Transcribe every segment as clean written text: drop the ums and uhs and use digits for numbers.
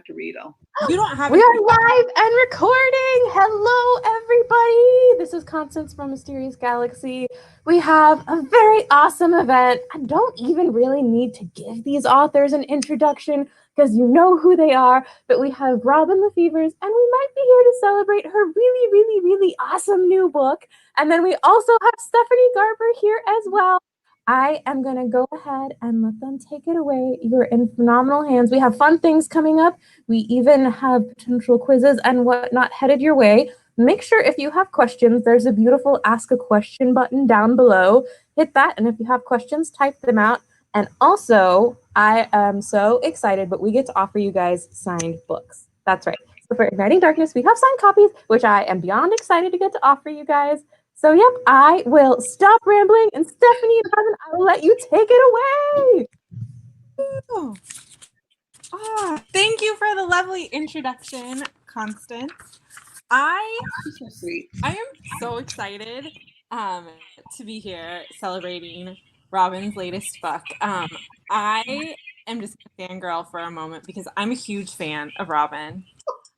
to read. You don't have. We are live and recording. Hello, everybody. This is Constance from Mysterious Galaxy. We have a very awesome event. I don't even really need to give these authors an introduction because you know who they are. But we have Robin Lefevers, and we might be here to celebrate her really, really, really awesome new book. And then we also have Stephanie Garber here as well. I am going to go ahead and let them take it away. You're in phenomenal hands. We have fun things coming up. We even have potential quizzes and whatnot headed your way. Make sure if you have questions, there's a beautiful Ask a Question button down below. Hit that, and if you have questions, type them out. And also, I am so excited, but we get to offer you guys signed books. That's right. So for Igniting Darkness, we have signed copies, which I am beyond excited to get to offer you guys. So, yep, I will stop rambling, and Stephanie and Robin, I will let you take it away. Thank you for the lovely introduction, Constance. So sweet. I am so excited to be here celebrating Robin's latest book. I am just a fangirl for a moment because I'm a huge fan of Robin.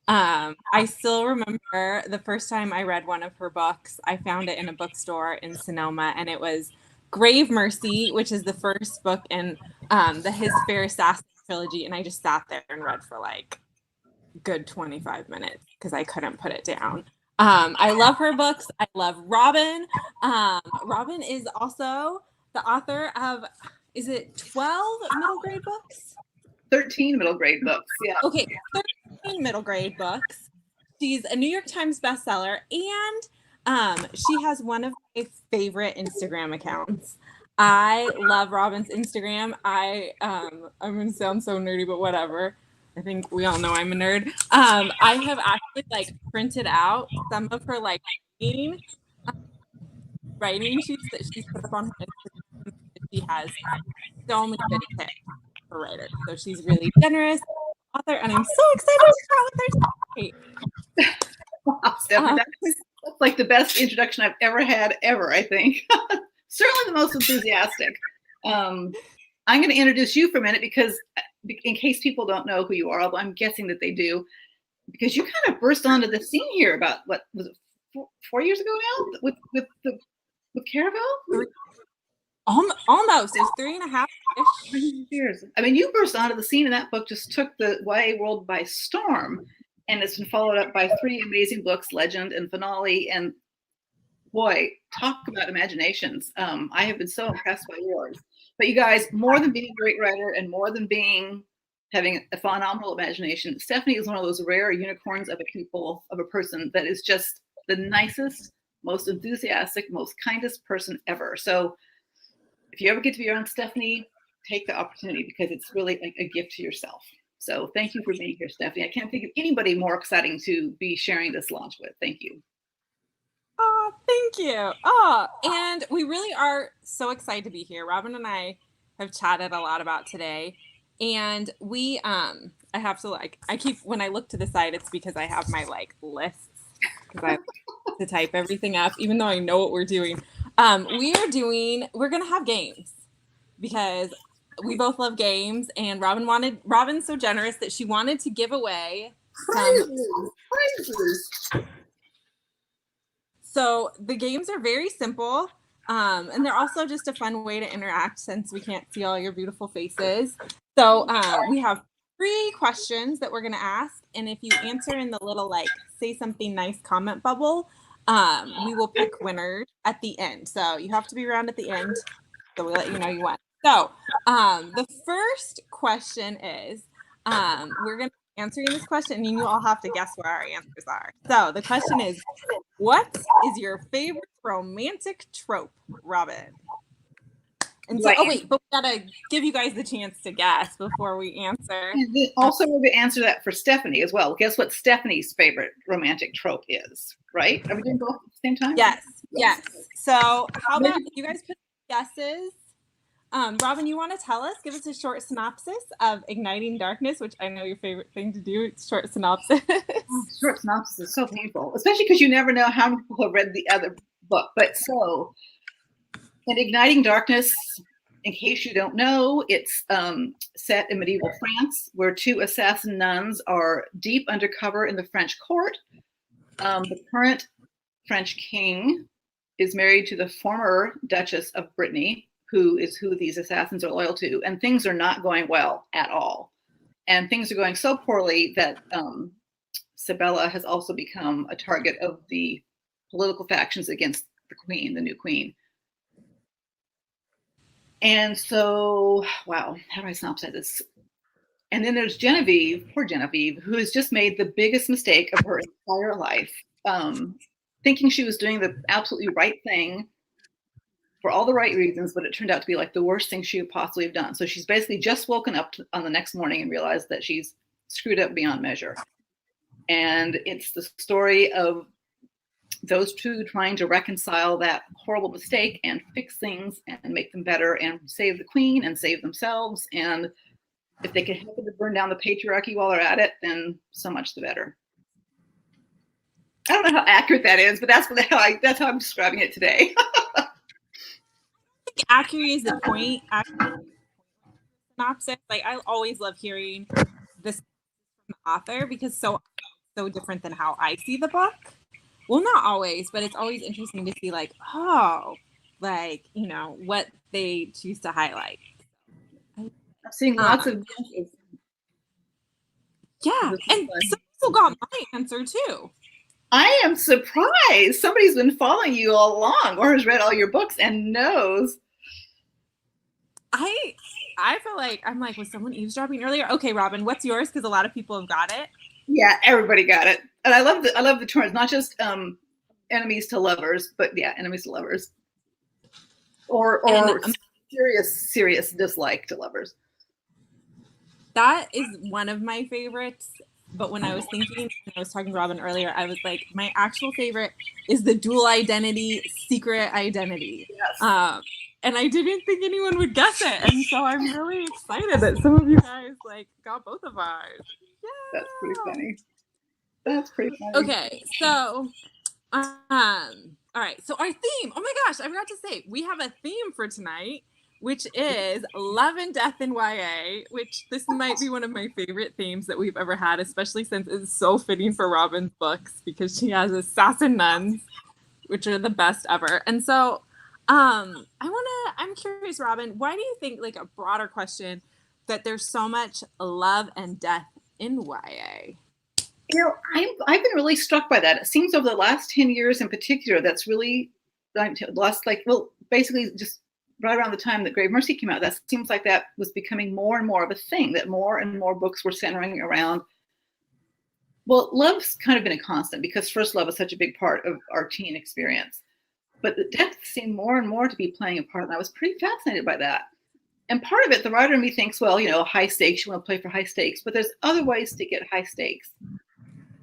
I still remember the first time I read one of her books. I found it in a bookstore in Sonoma, and it was Grave Mercy, which is the first book in the His Fair Assassin trilogy, and I just sat there and read for like a good 25 minutes because I couldn't put it down. I love her books. I love Robin. Robin is also the author of, is it 12 middle grade books? 13 middle grade books, yeah. Okay, 13 middle grade books. She's a New York Times bestseller, and she has one of my favorite Instagram accounts. I love Robin's Instagram. I'm gonna sound so nerdy, but whatever. I think we all know I'm a nerd. I have actually like printed out some of her like writing sheets that she's put up on her Instagram. She has so many good tips for writers. So she's really generous author, and I'm so excited to chat with her today. Wow, Stephanie, that's like the best introduction I've ever had, I think. Certainly the most enthusiastic. I'm going to introduce you for a minute because in case people don't know who you are, although I'm guessing that they do, because you kind of burst onto the scene here about, what was it, 4 years ago now with Caravel? Almost. It's 3.5 years. I mean, you burst onto the scene, and that book just took the YA world by storm. And it's been followed up by 3 amazing books, Legend and Finale. And boy, talk about imaginations. I have been so impressed by yours. But you guys, more than being a great writer and more than having a phenomenal imagination, Stephanie is one of those rare unicorns of a person that is just the nicest, most enthusiastic, most kindest person ever. So if you ever get to be around Stephanie, take the opportunity because it's really a gift to yourself. So thank you for being here, Stephanie. I can't think of anybody more exciting to be sharing this launch with. Thank you. Oh, thank you. Oh, and we really are so excited to be here. Robin and I have chatted a lot about today, and we I have to when I look to the side, it's because I have my lists because I have to type everything up, even though I know what we're doing. We're gonna have games because we both love games, and Robin's so generous that she wanted to give away prizes. So the games are very simple, and they're also just a fun way to interact since we can't see all your beautiful faces. So we have 3 questions that we're going to ask, and if you answer in the little say something nice comment bubble, we will pick winners at the end. So you have to be around at the end, so we'll let you know you won. So the first question is, we're going to answering this question, and you all have to guess what our answers are. So the question is, what is your favorite romantic trope, Robin? And so, but we gotta give you guys the chance to guess before we answer. And also, we're gonna answer that for Stephanie as well. Guess what Stephanie's favorite romantic trope is, right? Are we doing both at the same time? Yes. So how about you guys put guesses? Robin, you want to tell us? Give us a short synopsis of Igniting Darkness, which I know your favorite thing to do. It's short synopsis. Short synopsis is so painful, especially because you never know how many people have read the other book. But so, in Igniting Darkness, in case you don't know, it's set in medieval France, where two assassin nuns are deep undercover in the French court. The current French king is married to the former Duchess of Brittany, who is who these assassins are loyal to, and things are not going well at all. And things are going so poorly that Sabella has also become a target of the political factions against the queen, the new queen. And so, wow, how do I synopsize this? And then there's Genevieve, poor Genevieve, who has just made the biggest mistake of her entire life, thinking she was doing the absolutely right thing for all the right reasons, but it turned out to be like the worst thing she could possibly have done. So she's basically just woken up on the next morning and realized that she's screwed up beyond measure. And it's the story of those two trying to reconcile that horrible mistake and fix things and make them better and save the queen and save themselves. And if they can help to burn down the patriarchy while they're at it, then so much the better. I don't know how accurate that is, but that's how I'm describing it today. Accurate is the point. Synopsis. Like, I always love hearing this from the author because so different than how I see the book. Well, not always, but it's always interesting to see, like, oh, like, you know, what they choose to highlight. I'm seeing lots of guesses. Yeah, and some people got my answer too. I am surprised. Somebody's been following you all along or has read all your books and knows. I feel like I'm like, was someone eavesdropping earlier? Okay, Robin, what's yours? Because a lot of people have got it. Yeah, everybody got it. And I love the terms, not just enemies to lovers, but yeah, enemies to lovers. Or serious dislike to lovers. That is one of my favorites. But when I was thinking, when I was talking to Robin earlier, I was like, my actual favorite is the dual identity, secret identity. Yes. And I didn't think anyone would guess it. And so I'm really excited that some of you guys like got both of ours. Yeah. That's pretty funny. That's pretty funny. Okay, so all right. So our theme, oh my gosh, I forgot to say, we have a theme for tonight, which is love and death in YA, which this might be one of my favorite themes that we've ever had, especially since it's so fitting for Robin's books because she has assassin nuns, which are the best ever. And so I'm curious, Robin, why do you think, like a broader question, that there's so much love and death in YA? You know, I've been really struck by that. It seems over the last 10 years in particular, that's really basically just right around the time that Grave Mercy came out, that seems like that was becoming more and more of a thing, that more and more books were centering around, well, love's kind of been a constant because first love is such a big part of our teen experience. But the death seemed more and more to be playing a part, and I was pretty fascinated by that. And part of it, the writer in me thinks, well, you know, high stakes, you want to play for high stakes, but there's other ways to get high stakes.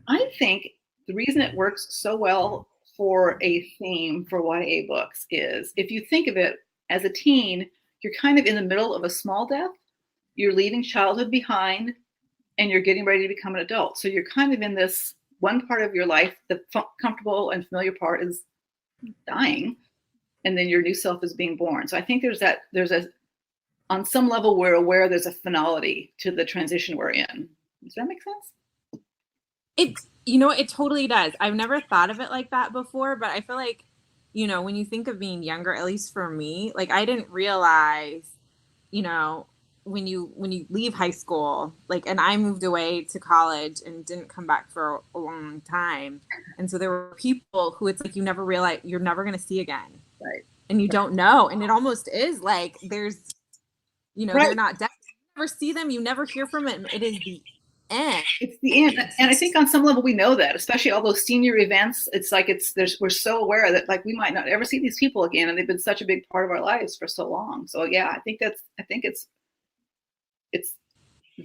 I think the reason it works so well for a theme for YA books is if you think of it as a teen, you're kind of in the middle of a small death, you're leaving childhood behind, and you're getting ready to become an adult. So you're kind of in this one part of your life, the comfortable and familiar part is dying, and then your new self is being born. So I think on some level, we're aware there's a finality to the transition we're in. Does that make sense? It totally does. I've never thought of it like that before, but I feel like, you know, when you think of being younger, at least for me, like I didn't realize, you know, when you leave high school, like, and I moved away to college and didn't come back for a long time. And so there were people who it's like, you never realize you're never going to see again. Right. And you don't know. And it almost is like, there's, you know, right. They're not dead. You never see them. You never hear from them. It is the end. It's the end. And I think on some level we know that, especially all those senior events. It's like we're so aware that like we might not ever see these people again, and they've been such a big part of our lives for so long. So yeah, I think it's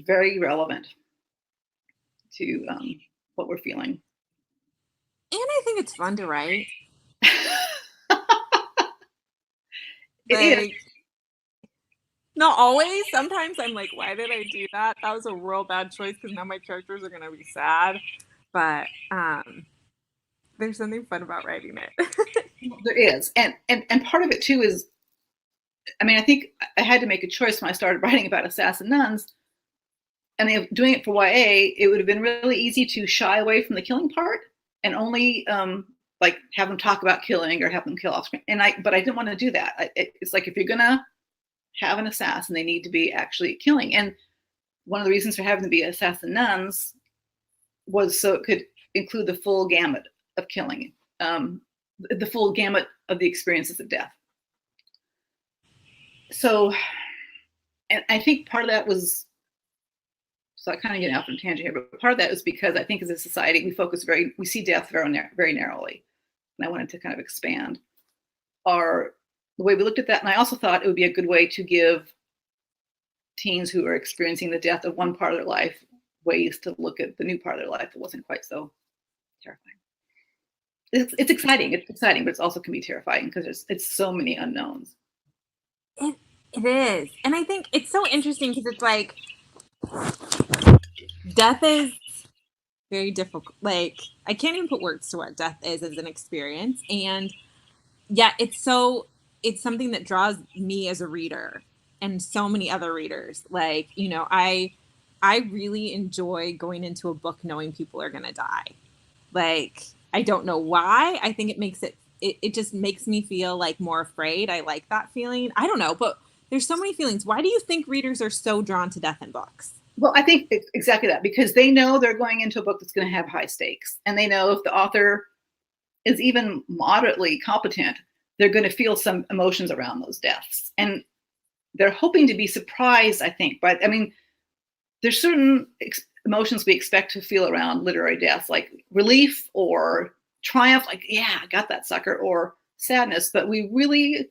very relevant to what we're feeling. And I think it's fun to write. It is. Not always. Sometimes I'm like, why did I do that? That was a real bad choice because now my characters are going to be sad. But there's something fun about writing it. There is. And part of it too is I mean, I think I had to make a choice when I started writing about assassin nuns. And doing it for YA, it would have been really easy to shy away from the killing part and only like have them talk about killing or have them kill off screen. But I didn't want to do that. It's like, if you're gonna have an assassin, they need to be actually killing. And one of the reasons for having them be assassin nuns was so it could include the full gamut of killing, the full gamut of the experiences of death. So, and I think part of that was, so I kind of get off on a tangent here, but part of that is because I think as a society, we see death very narrowly. And I wanted to kind of expand the way we looked at that. And I also thought it would be a good way to give teens who are experiencing the death of one part of their life ways to look at the new part of their life that wasn't quite so terrifying. It's exciting. It's exciting, but it also can be terrifying because it's so many unknowns. It is. And I think it's so interesting because it's like, death is very difficult. Like, I can't even put words to what death is as an experience. And yet it's something that draws me as a reader and so many other readers. Like, you know, I really enjoy going into a book knowing people are going to die. Like, I don't know why. I think it just makes me feel like more afraid. I like that feeling. I don't know, but there's so many feelings. Why do you think readers are so drawn to death in books? Well, I think it's exactly that, because they know they're going into a book that's going to have high stakes. And they know if the author is even moderately competent, they're going to feel some emotions around those deaths. And they're hoping to be surprised, I think. But I mean, there's certain emotions we expect to feel around literary deaths, like relief or triumph, like, yeah, I got that sucker, or sadness. But we really,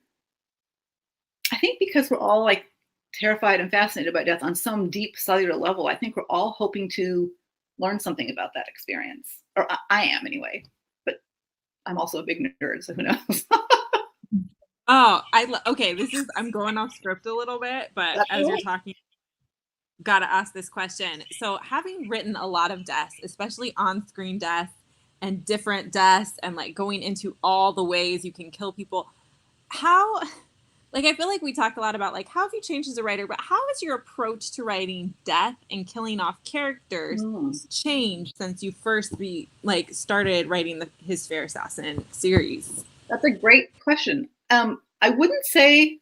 I think because we're all like terrified and fascinated by death on some deep cellular level, I think we're all hoping to learn something about that experience. Or I am anyway, but I'm also a big nerd, so who knows? Oh, okay, I'm going off script a little bit, but That's as you're right. talking, gotta ask this question. So having written a lot of deaths, especially on-screen deaths and different deaths, and like going into all the ways you can kill people, how, like, I feel like we talk a lot about like, how have you changed as a writer, but how has your approach to writing death and killing off characters changed since you first started writing the His Fair Assassin series? That's a great question. I wouldn't say,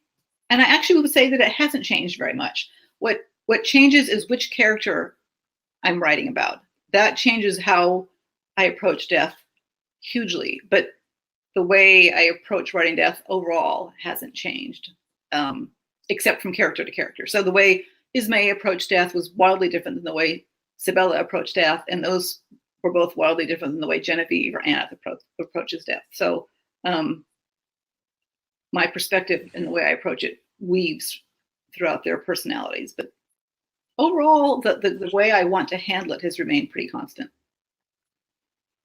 and I actually would say that it hasn't changed very much. What changes is which character I'm writing about. That changes how I approach death hugely. But the way I approach writing death overall hasn't changed, except from character to character. So the way Ismay approached death was wildly different than the way Sibella approached death, and those were both wildly different than the way Genevieve or Aneth approaches death. So my perspective and the way I approach it weaves throughout their personalities. But overall, the way I want to handle it has remained pretty constant.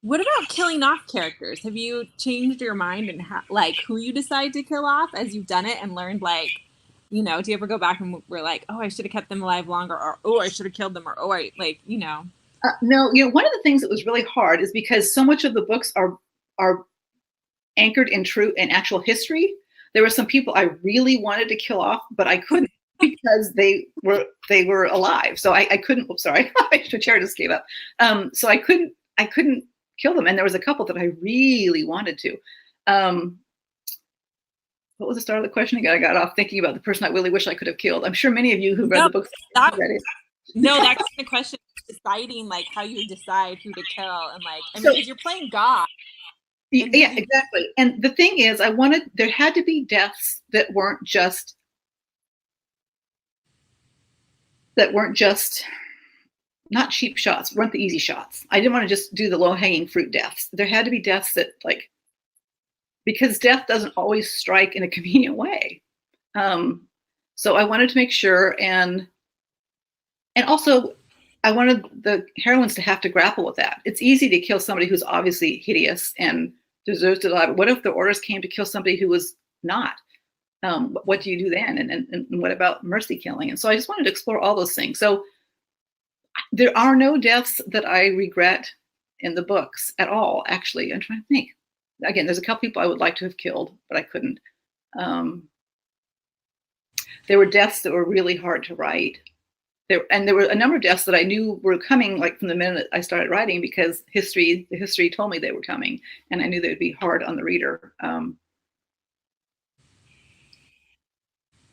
What about killing off characters? Have you changed your mind and who you decide to kill off as you've done it and learned, like, you know, do you ever go back and we're like, oh, I should have kept them alive longer, or oh, I should have killed them, or oh, I No, you know, one of the things that was really hard is because so much of the books are anchored in actual history. There were some people I really wanted to kill off, but I couldn't because they were alive. So I couldn't. Oops, sorry, the chair just gave up. So I couldn't kill them, and there was a couple that I really wanted to. What was the start of the question again? I got off thinking about the person I really wish I could have killed. I'm sure many of you who read the books read it. No, that's the question. Deciding like how you decide who to kill, and like, I mean, because you're playing God. Yeah, exactly. And the thing is, there had to be deaths that weren't just not cheap shots, weren't the easy shots. I didn't want to just do the low-hanging fruit deaths. There had to be deaths that, like, because death doesn't always strike in a convenient way. So I wanted to make sure, and also I wanted the heroines to have to grapple with that. It's easy to kill somebody who's obviously hideous and deserves to die, but what if the orders came to kill somebody who was not? What do you do then? And what about mercy killing? And so I just wanted to explore all those things. So there are no deaths that I regret in the books at all, actually. I'm trying to think. Again, there's a couple people I would like to have killed, but I couldn't. there were deaths that were really hard to write. There were a number of deaths that I knew were coming, like from the minute I started writing, because the history told me they were coming, and I knew they would be hard on the reader.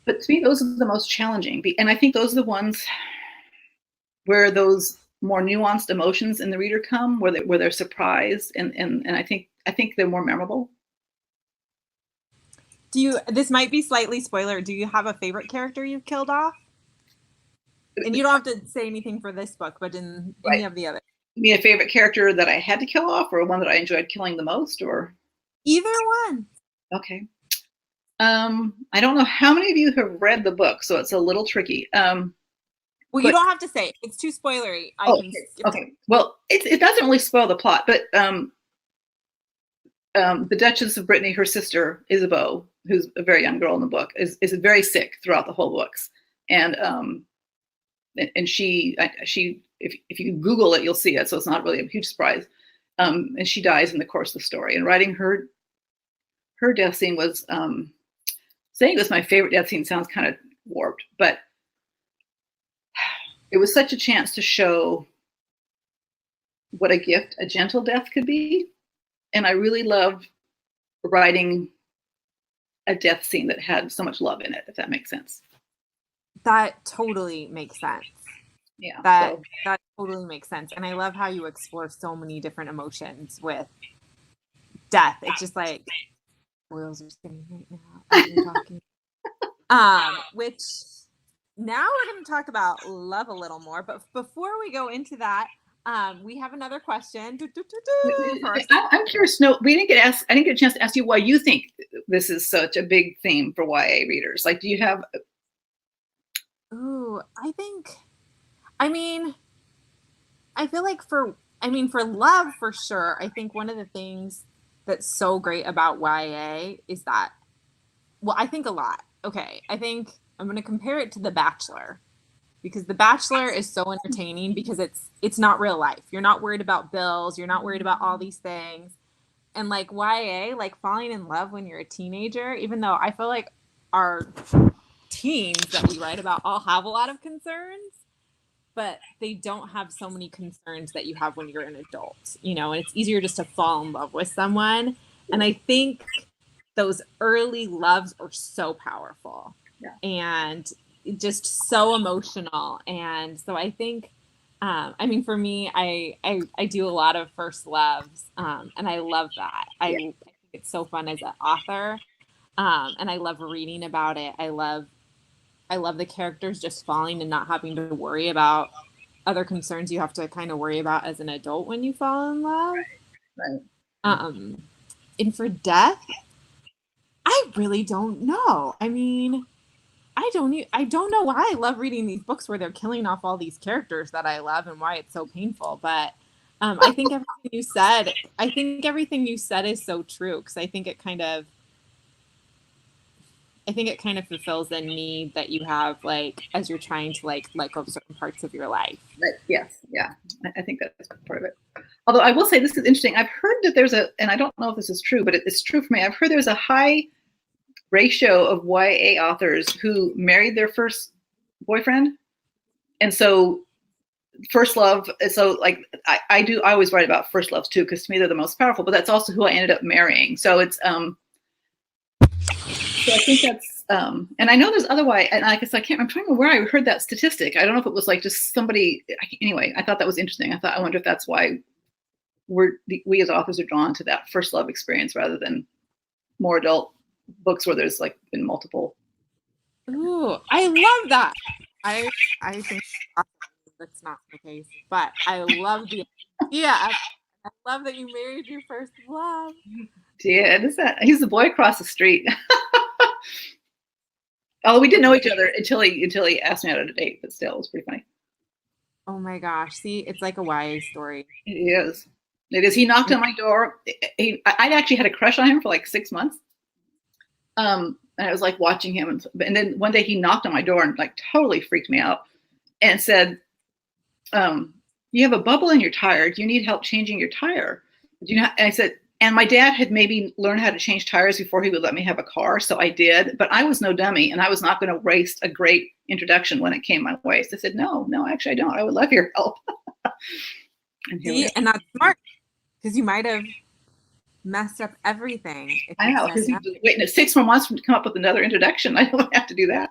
But to me, those are the most challenging, and I think those are the ones where those more nuanced emotions in the reader come, where they're surprised, and I think they're more memorable. This might be slightly spoiler. Do you have a favorite character you've killed off? And you don't have to say anything for this book, but in any of the other. You mean a favorite character that I had to kill off, or one that I enjoyed killing the most, or? Either one. Okay. I don't know how many of you have read the book, so it's a little tricky. Well, you don't have to say it. It's too spoilery. Okay. Well, it doesn't really spoil the plot, but the Duchess of Brittany, her sister, Isabeau, who's a very young girl in the book, is very sick throughout the whole books. And she if you Google it, you'll see it. So it's not really a huge surprise. And she dies in the course of the story. And writing her death scene was, saying it was my favorite death scene sounds kind of warped, but it was such a chance to show what a gift a gentle death could be. And I really loved writing a death scene that had so much love in it, if that makes sense. That totally makes sense. Yeah. That totally makes sense. And I love how you explore so many different emotions with death. It's just like boils are spinning right now as you're talking. Which now we're going to talk about love a little more. But before we go into that, we have another question. I'm curious. No, I didn't get a chance to ask you why you think this is such a big theme for YA readers. Like, do you have? Ooh, I feel like for love, for sure. I think one of the things that's so great about YA is that, well, I think a lot. Okay, I think I'm going to compare it to The Bachelor, because The Bachelor is so entertaining because it's not real life. You're not worried about bills. You're not worried about all these things. And like YA, like falling in love when you're a teenager, even though I feel like our teens that we write about all have a lot of concerns, but they don't have so many concerns that you have when you're an adult, and it's easier just to fall in love with someone. And I think those early loves are so powerful and just so emotional. And so I think, for me, I do a lot of first loves, and I love that. I think it's so fun as an author, and I love reading about it. I love the characters just falling and not having to worry about other concerns you have to kind of worry about as an adult when you fall in love. Right. And for death, I really don't know. I don't know why I love reading these books where they're killing off all these characters that I love and why it's so painful. But I think everything you said is so true, because I think it kind of fulfills the need that you have, like, as you're trying to let go of certain parts of your life. Right. Yes. Yeah. I think that's part of it. Although I will say this is interesting. I've heard that and I don't know if this is true, but it's true for me. I've heard there's a high ratio of YA authors who married their first boyfriend. And so first love. So like I always write about first loves too, because to me they're the most powerful, but that's also who I ended up marrying. So it's, so I think that's, and I know there's other way, and I guess I'm trying to remember where I heard that statistic. I don't know if it was like just somebody, anyway, I thought that was interesting. I wonder if that's why we as authors are drawn to that first love experience rather than more adult books where there's like been multiple. Ooh, I love that. I think that's not the case, but I love the idea. I love that you married your first love. Yeah, he's the boy across the street. Oh, we didn't know each other until he asked me out on a date, but still, it was pretty funny. Oh my gosh! See, it's like a YA story. It is. It is. He knocked on my door. I'd actually had a crush on him for like 6 months. And I was like watching him, and then one day he knocked on my door and like totally freaked me out, and said, "You have a bubble in your tire. Do you need help changing your tire?" And I said, And my dad had maybe learned how to change tires before he would let me have a car. So I did, but I was no dummy and I was not going to waste a great introduction when it came my way. So I said, no, actually I don't. I would love your help. And here we See, are. and that's smart because you might have messed up everything. If I you know, said because no. he's waiting 6 more months to come up with another introduction. I don't have to do that.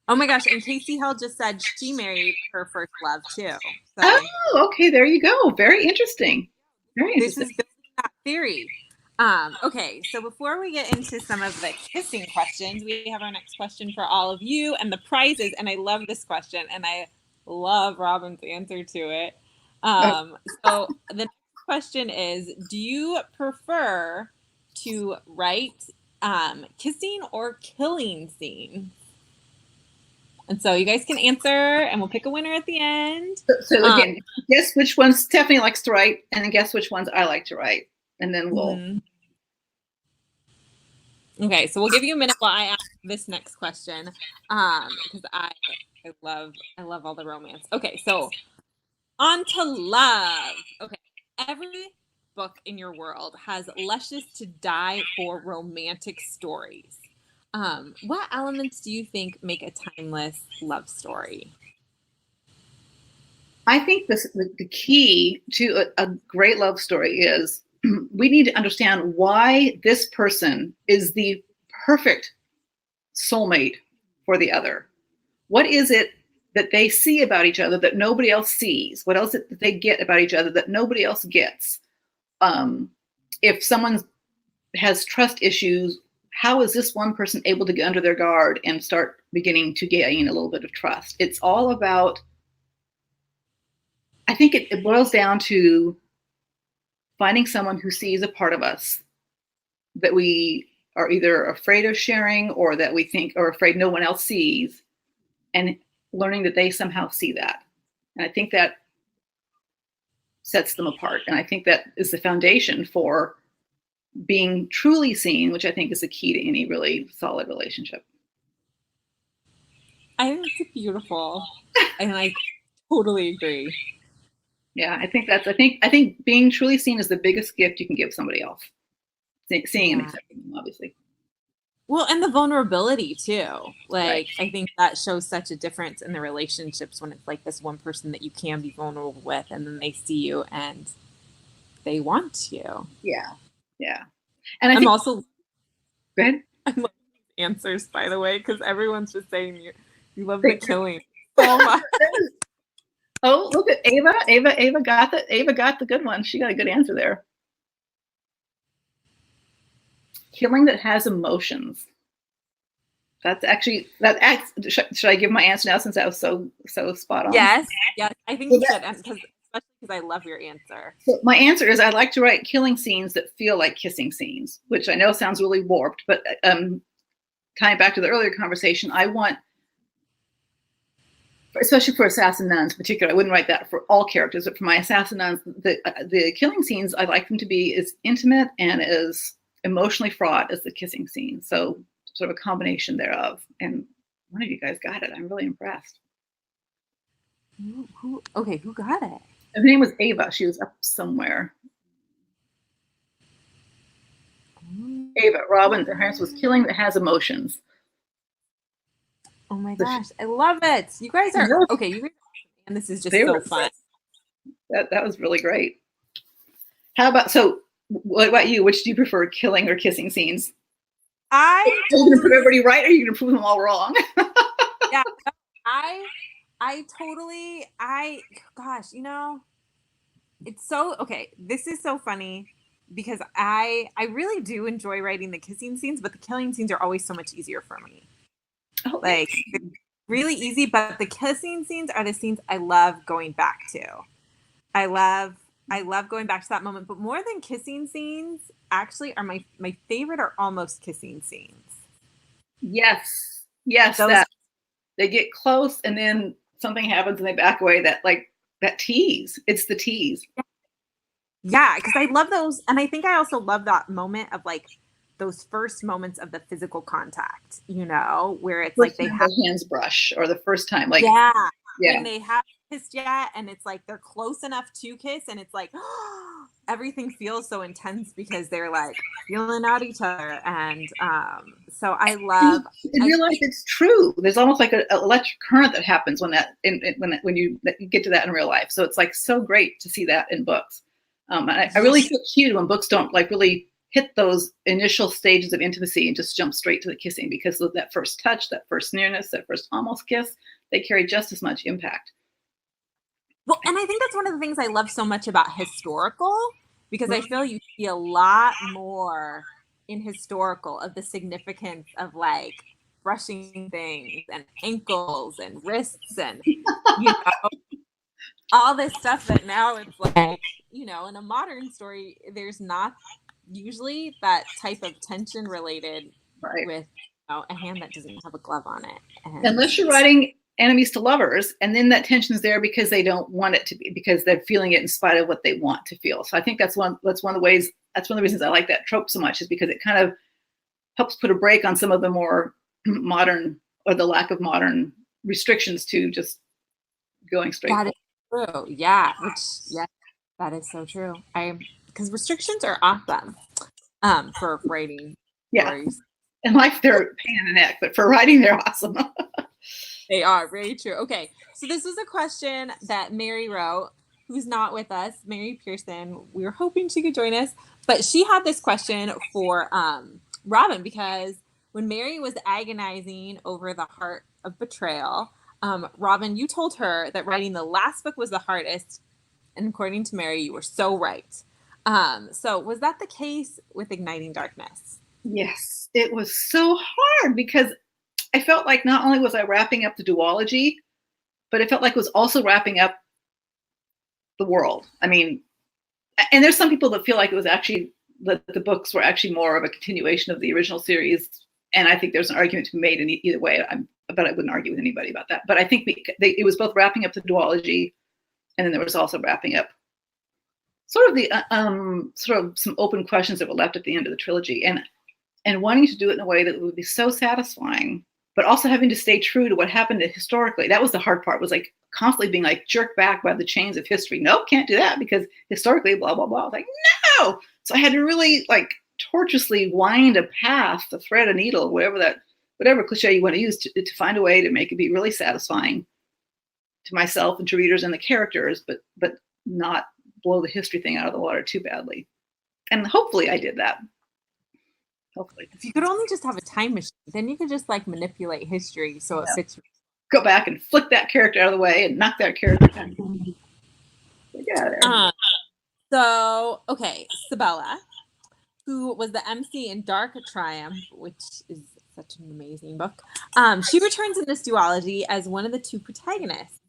Oh my gosh, and Casey Hill just said she married her first love too. So Oh, okay, there you go. Very interesting. Very this interesting. is building that theory. Okay, so before we get into some of the kissing questions, we have our next question for all of you and the prizes. And I love this question, and I love Robin's answer to it. So the next question is, do you prefer to write kissing or killing scenes? And so you guys can answer, and we'll pick a winner at the end. So again, guess which ones Stephanie likes to write, and then guess which ones I like to write, and then we'll. Okay, so we'll give you a minute while I ask this next question, because I love all the romance. Okay, so on to love. Okay, every book in your world has luscious to die for romantic stories. What elements do you think make a timeless love story? I think the key to a great love story is we need to understand why this person is the perfect soulmate for the other. What is it that they see about each other that nobody else sees? What else that they get about each other that nobody else gets? If someone has trust issues, how is this one person able to get under their guard and start beginning to gain a little bit of trust? It's all about, I think it boils down to finding someone who sees a part of us that we are either afraid of sharing or that we think are afraid no one else sees, and learning that they somehow see that. And I think that sets them apart. And I think that is the foundation for being truly seen, which I think is the key to any really solid relationship. I think it's beautiful, and I totally agree. Yeah, I think being truly seen is the biggest gift you can give somebody else. Seeing and accepting them, obviously. Well, and the vulnerability too. Like, right. I think that shows such a difference in the relationships when it's like this one person that you can be vulnerable with, and then they see you and they want you. Yeah. And I'm also. Go ahead. I love these answers, by the way, because everyone's just saying you love the killing so much. Oh, look at Ava. Ava got the good one. She got a good answer there. Killing that has emotions. That's actually should I give my answer now since that was so spot on? Yes. I think you should, especially because I love your answer. So my answer is I'd like to write killing scenes that feel like kissing scenes, which I know sounds really warped, but tying back to the earlier conversation, I want, especially for assassin nuns in particular, I wouldn't write that for all characters, but for my assassin nuns, the killing scenes, I'd like them to be as intimate and as emotionally fraught as the kissing scene. So sort of a combination thereof. And one of you guys got it. I'm really impressed. Who got it? Her name was Ava. She was up somewhere. Ava, Robin, her answer was killing that has emotions. Oh my gosh, I love it. You guys are okay. You guys, and this is just so fun. That was really great. How about, so what about you? Which do you prefer, killing or kissing scenes? Are you going to prove everybody right, or are you going to prove them all wrong? Yeah, gosh, it's so, okay, this is so funny because I really do enjoy writing the kissing scenes, but the killing scenes are always so much easier for me. Oh, like, really easy, but the kissing scenes are the scenes I love going back to. I love going back to that moment, but more than kissing scenes, actually, are my favorite are almost kissing scenes. Yes, that they get close and then something happens and they back away. That tease. It's the tease. Yeah, because I love those, and I think I also love that moment of like those first moments of the physical contact. Where it's like they have hands brush, or the first time, when they haven't kissed yet, and it's like they're close enough to kiss, and it's like, everything feels so intense because they're like feeling out each other. And so I love. In real life, it's true. There's almost like an electric current that happens when you get to that in real life. So it's like so great to see that in books. I really feel cute when books don't like really hit those initial stages of intimacy and just jump straight to the kissing, because of that first touch, that first nearness, that first almost kiss, they carry just as much impact. Well, and I think that's one of the things I love so much about historical, because I feel you see a lot more in historical of the significance of like brushing things and ankles and wrists and, you know, all this stuff that now it's like, you know, in a modern story, there's not usually that type of tension related with, you know, a hand that doesn't have a glove on it. And unless you're writing enemies to lovers, and then that tension is there because they don't want it to be, because they're feeling it in spite of what they want to feel. So I think that's one of the reasons I like that trope so much, is because it kind of helps put a break on some of the more modern, or the lack of modern restrictions to just going straight. That is true. Yeah. That is so true. Because restrictions are awesome for writing stories. In life, they're a pain in the neck, but for writing, they're awesome. They are very true. Okay, so this was a question that Mary wrote, who's not with us, Mary Pearson. We were hoping she could join us, but she had this question for Robin, because when Mary was agonizing over the heart of betrayal, Robin, you told her that writing the last book was the hardest, and according to Mary, you were so right. So was that the case with Igniting Darkness? Yes, it was so hard, because I felt like not only was I wrapping up the duology, but it felt like it was also wrapping up the world. I mean, and there's some people that feel like it was actually, that the books were actually more of a continuation of the original series. And I think there's an argument to be made in either way, but I wouldn't argue with anybody about that. But I think it was both wrapping up the duology, and then there was also wrapping up sort of some open questions that were left at the end of the trilogy, and wanting to do it in a way that would be so satisfying, but also having to stay true to what happened historically. That was the hard part, was like constantly being like jerked back by the chains of history. Nope, can't do that because historically, blah, blah, blah. I was like, no. So I had to really like tortuously wind a path, to thread a needle, whatever cliche you want to use, to find a way to make it be really satisfying to myself and to readers and the characters, but not blow the history thing out of the water too badly. And hopefully I did that. Hopefully. If you could only just have a time machine, then you could just like manipulate history so it fits. Go back and flick that character out of the way and knock that character down. Get out of there. So, okay, Sabella, who was the MC in Dark Triumph, which is such an amazing book. She returns in this duology as one of the two protagonists.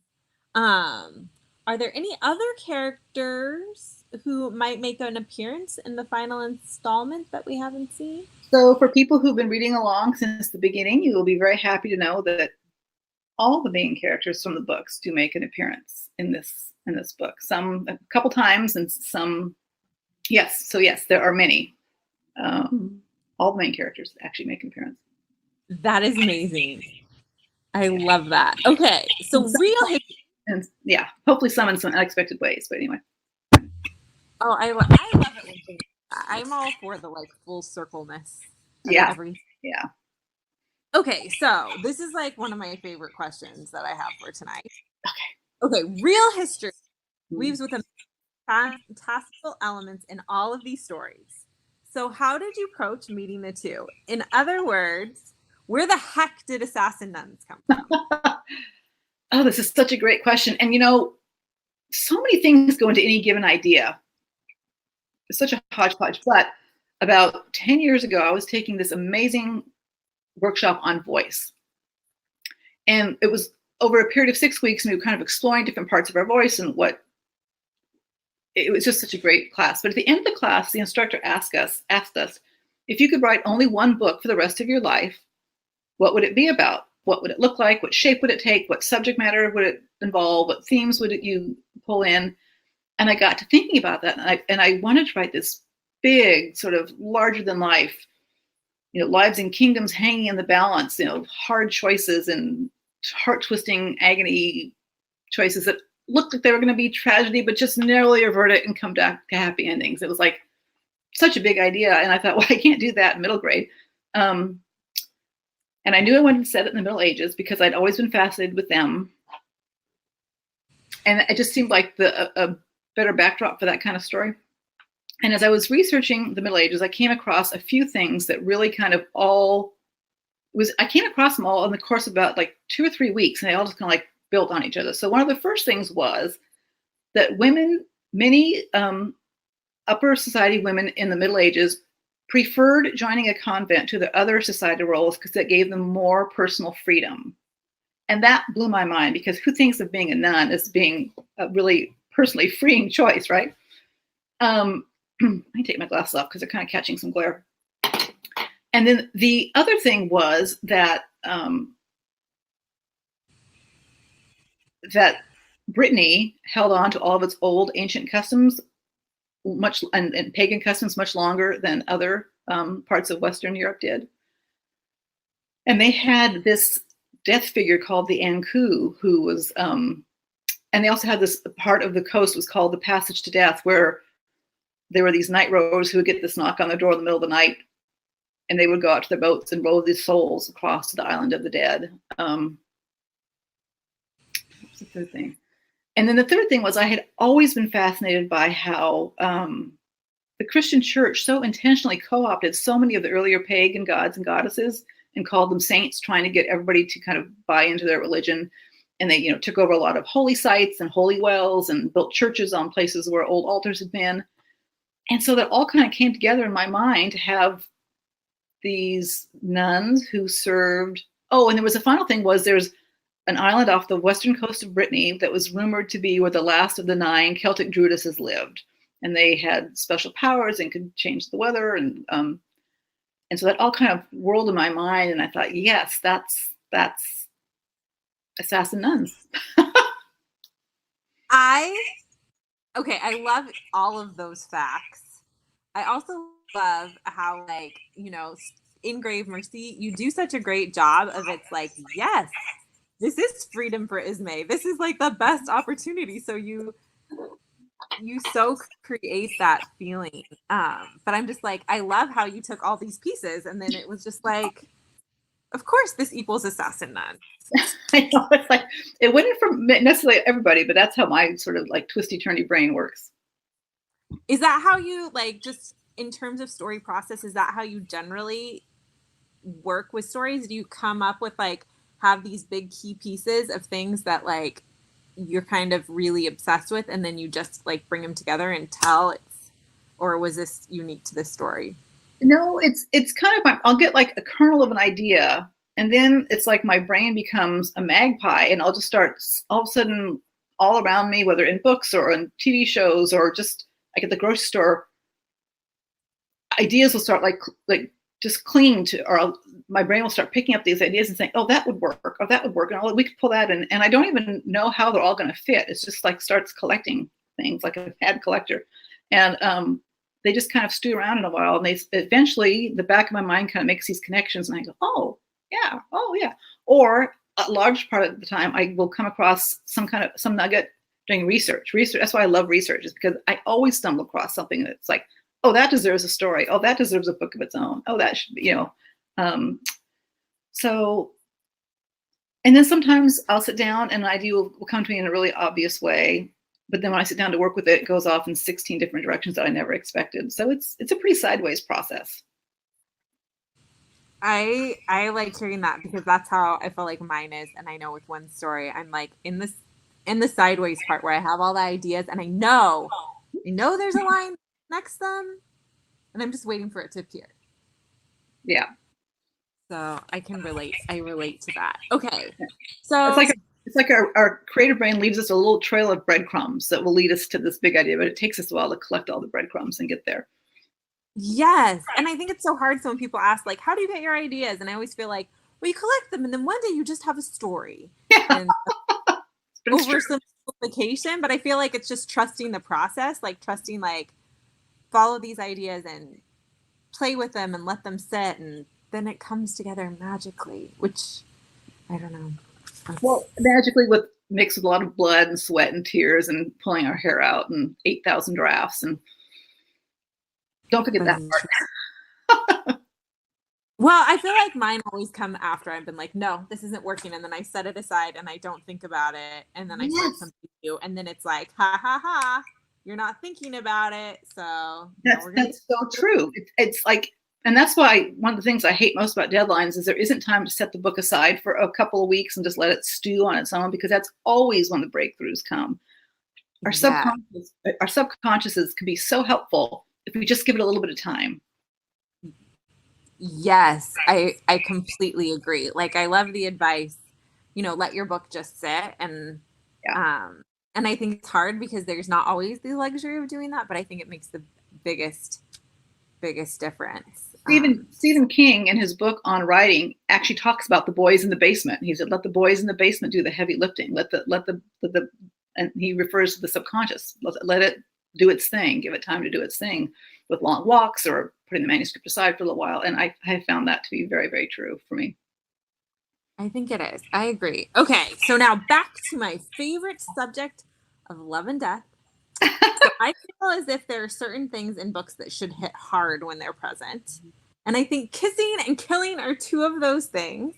Are there any other characters who might make an appearance in the final installment that we haven't seen? So for people who've been reading along since the beginning, you will be very happy to know that all the main characters from the books do make an appearance in this book. Some a couple times, and some, yes. So yes, there are many. All the main characters actually make an appearance. That is amazing. I love that. Okay, so real history. And yeah, hopefully some in some unexpected ways. But anyway. Oh, I love it when things. I'm all for the like full circleness. Yeah. Everything. Yeah. Okay, so this is like one of my favorite questions that I have for tonight. Okay, real history weaves with fantastical elements in all of these stories. So how did you approach meeting the two? In other words, where the heck did Assassin Nuns come from? Oh, this is such a great question. And so many things go into any given idea. It's such a hodgepodge. But about 10 years ago, I was taking this amazing workshop on voice. And it was over a period of 6 weeks, and we were kind of exploring different parts of our voice and it was just such a great class. But at the end of the class, the instructor asked us, if you could write only one book for the rest of your life, what would it be about? What would it look like? What shape would it take? What subject matter would it involve? What themes would you pull in? And I got to thinking about that. And I wanted to write this big, sort of larger than life, lives and kingdoms hanging in the balance, hard choices and heart twisting agony choices that looked like they were going to be tragedy, but just narrowly avert it and come back to happy endings. It was like such a big idea. And I thought, well, I can't do that in middle grade. And I knew I wanted to set it in the Middle Ages because I'd always been fascinated with them. And it just seemed like a better backdrop for that kind of story. And as I was researching the Middle Ages, I came across a few things that really kind of I came across them all in the course of about like 2 or 3 weeks, and they all just kind of like built on each other. So one of the first things was that many upper society women in the Middle Ages preferred joining a convent to their other societal roles because it gave them more personal freedom. And that blew my mind, because who thinks of being a nun as being a really personally freeing choice, right? Let me take my glasses off because they're kind of catching some glare. And then the other thing was that that Brittany held on to all of its old ancient customs and pagan customs much longer than other parts of Western Europe did. And they had this death figure called the Ankou, who was, and they also had this part of the coast was called the Passage to Death, where there were these night rowers who would get this knock on the door in the middle of the night, and they would go out to their boats and row these souls across to the island of the dead. What's the third thing? And then the third thing was I had always been fascinated by how the Christian church so intentionally co-opted so many of the earlier pagan gods and goddesses and called them saints, trying to get everybody to kind of buy into their religion. And they, took over a lot of holy sites and holy wells and built churches on places where old altars had been. And so that all kind of came together in my mind to have these nuns who served. Oh, and there was a final thing was there's an island off the western coast of Brittany that was rumored to be where the last of the 9 Celtic druidesses lived. And they had special powers and could change the weather. And so that all kind of whirled in my mind. And I thought, yes, that's assassin nuns. I love all of those facts. I also love how, like, in Grave Mercy, you do such a great job of it's like, yes, this is freedom for Ismay. This is like the best opportunity. So you so create that feeling. But I'm just like, I love how you took all these pieces and then it was just like, of course this equals assassin nun. I know, it's like, it wouldn't for necessarily everybody, but that's how my sort of like twisty turny brain works. Is that how you, like, just in terms of story process, is that how you generally work with stories? Do you come up with, like, have these big key pieces of things that, like, you're kind of really obsessed with and then you just, like, bring them together and tell it? Or was this unique to this story? No, it's kind of, I'll get like a kernel of an idea, and then it's like my brain becomes a magpie, and I'll just start all of a sudden all around me, whether in books or in TV shows or just like at the grocery store, ideas will start like just clinging to, or my brain will start picking up these ideas and saying, oh, that would work, or that would work, and we could pull that in. And I don't even know how they're all going to fit. It's just like starts collecting things like a ad collector. And they just kind of stew around in a while, and they eventually, the back of my mind kind of makes these connections, and I go, oh yeah. Or a large part of the time, I will come across some nugget doing research. That's why I love research, is because I always stumble across something that's like, oh, that deserves a story. Oh, that deserves a book of its own. Oh, that should be, So, and then sometimes I'll sit down and an idea will come to me in a really obvious way. But then when I sit down to work with it, it goes off in 16 different directions that I never expected. So it's a pretty sideways process. I like hearing that, because that's how I feel like mine is. And I know with one story, I'm like in the sideways part where I have all the ideas and I know there's a line next to them and I'm just waiting for it to appear. Yeah. So I can relate. I relate to that. Okay. So it's like our creative brain leaves us a little trail of breadcrumbs that will lead us to this big idea, but it takes us a while to collect all the breadcrumbs and get there. Yes. And I think it's so hard. So when people ask, like, how do you get your ideas? And I always feel like, well, you collect them and then one day you just have a story. Yeah. And oversimplification, but I feel like it's just trusting the process, like trusting, like, follow these ideas and play with them and let them sit, and then it comes together magically, which I don't know. Well, magically with mixed with a lot of blood and sweat and tears and pulling our hair out and 8,000 drafts. And don't forget that part. Well, I feel like mine always come after I've been like, no, this isn't working. And then I set it aside and I don't think about it. And then I start something new. And then it's like, ha, ha, ha, you're not thinking about it. So that's so true. It's like, and that's why one of the things I hate most about deadlines is there isn't time to set the book aside for a couple of weeks and just let it stew on its own, because that's always when the breakthroughs come. Our subconsciouses can be so helpful if we just give it a little bit of time. Yes, I completely agree. Like, I love the advice, let your book just sit. And and I think it's hard because there's not always the luxury of doing that, but I think it makes the biggest difference. Stephen King, in his book on writing, actually talks about the boys in the basement. He said, let the boys in the basement do the heavy lifting. And he refers to the subconscious. Let it do its thing. Give it time to do its thing with long walks or putting the manuscript aside for a little while. And I found that to be very, very true for me. I think it is. I agree. Okay, so now back to my favorite subject of love and death. So I feel as if there are certain things in books that should hit hard when they're present. And I think kissing and killing are two of those things.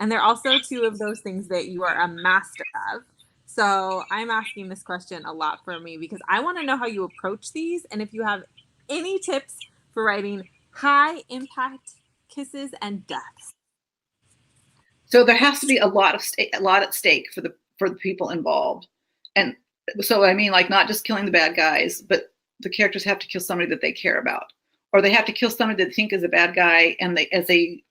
And they're also two of those things that you are a master of. So I'm asking this question a lot for me because I want to know how you approach these and if you have any tips for writing high impact kisses and deaths. So there has to be a lot at stake for the people involved. And so I mean, like, not just killing the bad guys, but the characters have to kill somebody that they care about, or they have to kill somebody that they think is a bad guy, and as they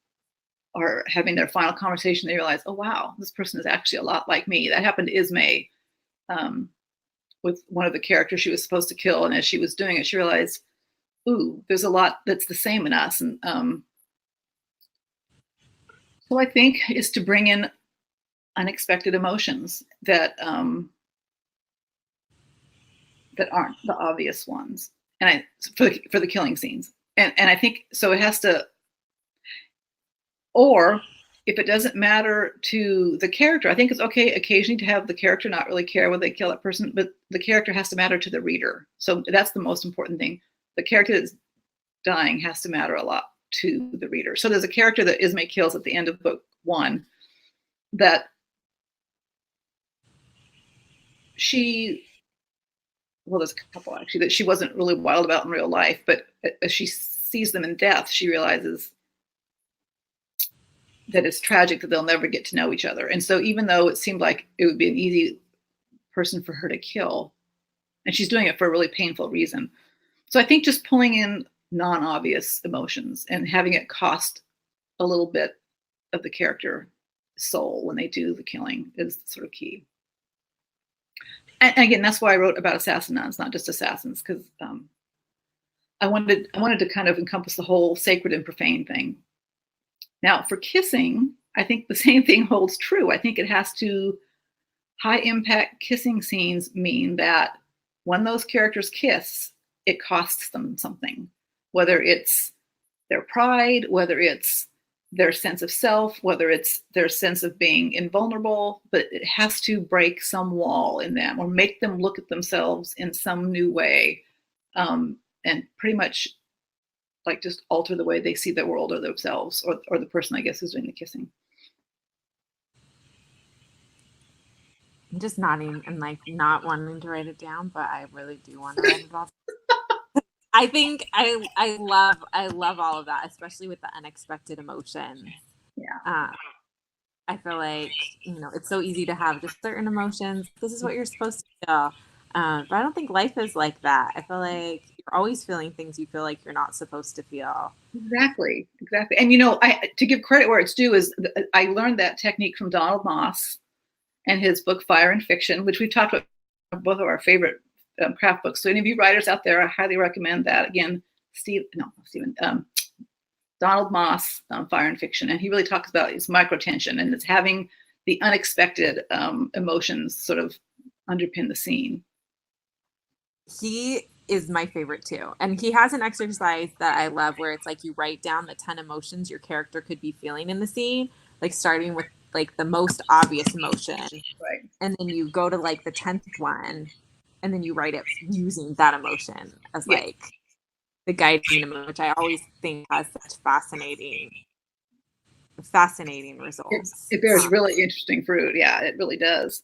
are having their final conversation, they realize, oh wow, this person is actually a lot like me. That happened to Ismay with one of the characters she was supposed to kill, and as she was doing it, she realized, ooh, there's a lot that's the same in us. And so I think is to bring in unexpected emotions that aren't the obvious ones, and for the killing scenes. And I think so it has to. Or if it doesn't matter to the character, I think it's okay occasionally to have the character not really care whether they kill that person, but the character has to matter to the reader. So that's the most important thing. The character that's dying has to matter a lot to the reader. So there's a character that Ismay kills at the end of book 1 that there's a couple actually that she wasn't really wild about in real life, but as she sees them in death, she realizes that it's tragic that they'll never get to know each other. And so even though it seemed like it would be an easy person for her to kill, and she's doing it for a really painful reason. So I think just pulling in non-obvious emotions and having it cost a little bit of the character soul when they do the killing is sort of key. And again, that's why I wrote about assassin nuns, not just assassins, because I wanted to kind of encompass the whole sacred and profane thing. Now, for kissing, I think the same thing holds true. I think it has to, high impact kissing scenes mean that when those characters kiss, it costs them something, whether it's their pride, whether it's their sense of self, whether it's their sense of being invulnerable, but it has to break some wall in them or make them look at themselves in some new way, and pretty much like just alter the way they see the world or themselves or the person, I guess, who's doing the kissing. I'm just nodding and like not wanting to write it down, but I really do want to write it all. I think I love all of that, especially with the unexpected emotions. Yeah. I feel like, it's so easy to have just certain emotions. This is what you're supposed to feel. But I don't think life is like that. I feel like you're always feeling things you feel like you're not supposed to feel. Exactly. And to give credit where it's due is I learned that technique from Donald Moss and his book Fire and Fiction, which we've talked about, both of our favorite craft books. So any of you writers out there, I highly recommend that. Again, Donald Moss, Fire and Fiction, and he really talks about his microtension and it's having the unexpected emotions sort of underpin the scene. He is my favorite too. And he has an exercise that I love where it's like you write down the 10 emotions your character could be feeling in the scene, like starting with like the most obvious emotion. Right. and then you go to like the 10th one, and then you write it using that emotion as like the guiding emotion, which I always think has such fascinating results. It bears really interesting fruit. Yeah, it really does.